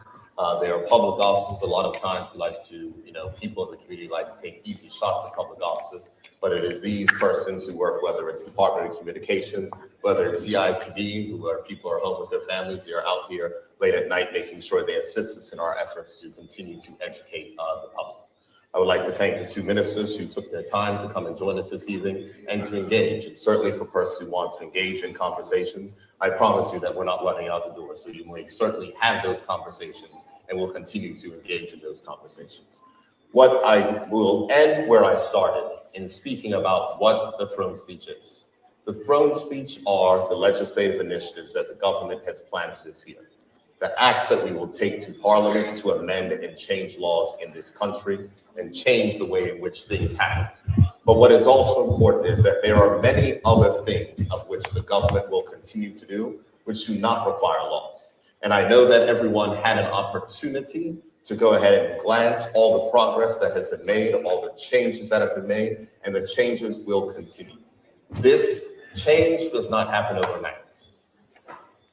They are public officers. A lot of times we like to, people in the community like to take easy shots at public officers, but it is these persons who work, whether it's the Department of Communications, whether it's CITV, who people are home with their families, they are out here late at night making sure they assist us in our efforts to continue to educate the public. I would like to thank the two ministers who took their time to come and join us this evening and to engage. And certainly for persons who want to engage in conversations, I promise you that we're not running out the door. So you may certainly have those conversations, and we'll continue to engage in those conversations. What I will end where I started in speaking about what the throne speech is. The throne speech are the legislative initiatives that the government has planned for this year.
the acts that we will take to Parliament to amend and change laws in this country and change the way in which things happen. But what is also important is that there are many other things of which the government will continue to do, which do not require laws. And I know that everyone had an opportunity to go ahead and glance all the progress that has been made, all the changes that have been made, and the changes will continue. This change does not happen overnight.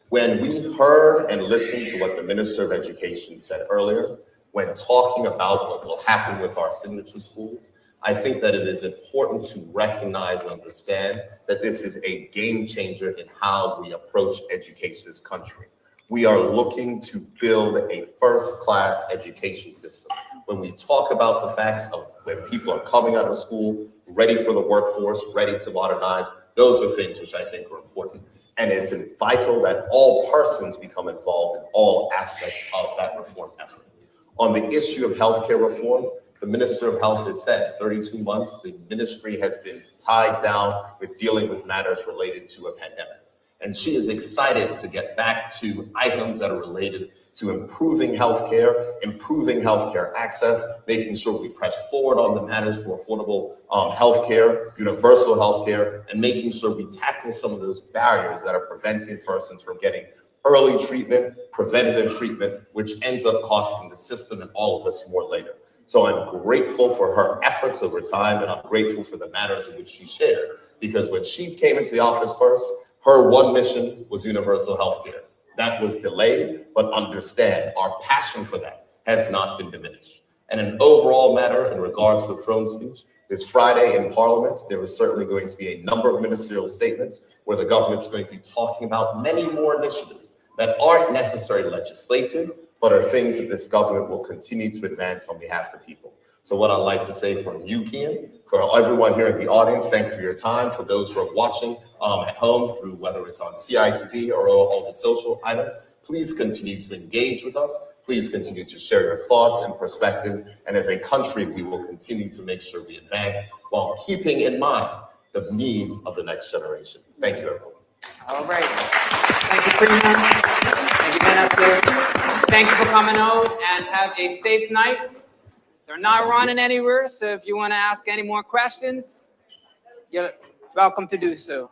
When we heard and listened to what the Minister of Education said earlier, when talking about what will happen with our signature schools, I think that it is important to recognize and understand that this is a game changer in how we approach education in this country. We are looking to build a first-class education system. When we talk about the facts of when people are coming out of school, ready for the workforce, ready to modernize, those are things which I think are important. And it's vital that all persons become involved in all aspects of that reform effort. On the issue of healthcare reform, the Minister of Health has said 32 months, the ministry has been tied down with dealing with matters related to a pandemic. And she is excited to get back to items that are related to improving healthcare access, making sure we press forward on the matters for affordable healthcare, universal healthcare, and making sure we tackle some of those barriers that are preventing persons from getting early treatment, preventative treatment, which ends up costing the system and all of us more later. So I'm grateful for her efforts over time, and I'm grateful for the matters in which she shared, because when she came into the office first, her one mission was universal health care. That was delayed, but understand our passion for that has not been diminished. And an overall matter in regards to the throne speech, this Friday in Parliament, there is certainly going to be a number of ministerial statements where the government's going to be talking about many more initiatives that aren't necessarily legislative, but are things that this government will continue to advance on behalf of the people. So what I'd like to say from you, Kian, for everyone here in the audience, thank you for your time. For those who are watching at home through whether it's on CITV or all the social items, please continue to engage with us. Please continue to share your thoughts and perspectives. And as a country, we will continue to make sure we advance while keeping in mind the needs of the next generation. Thank you, everyone.
All right. Thank you, Freeman. Thank you, Minister. Thank you for coming out, and have a safe night. They're not running anywhere, so if you want to ask any more questions, you're welcome to do so.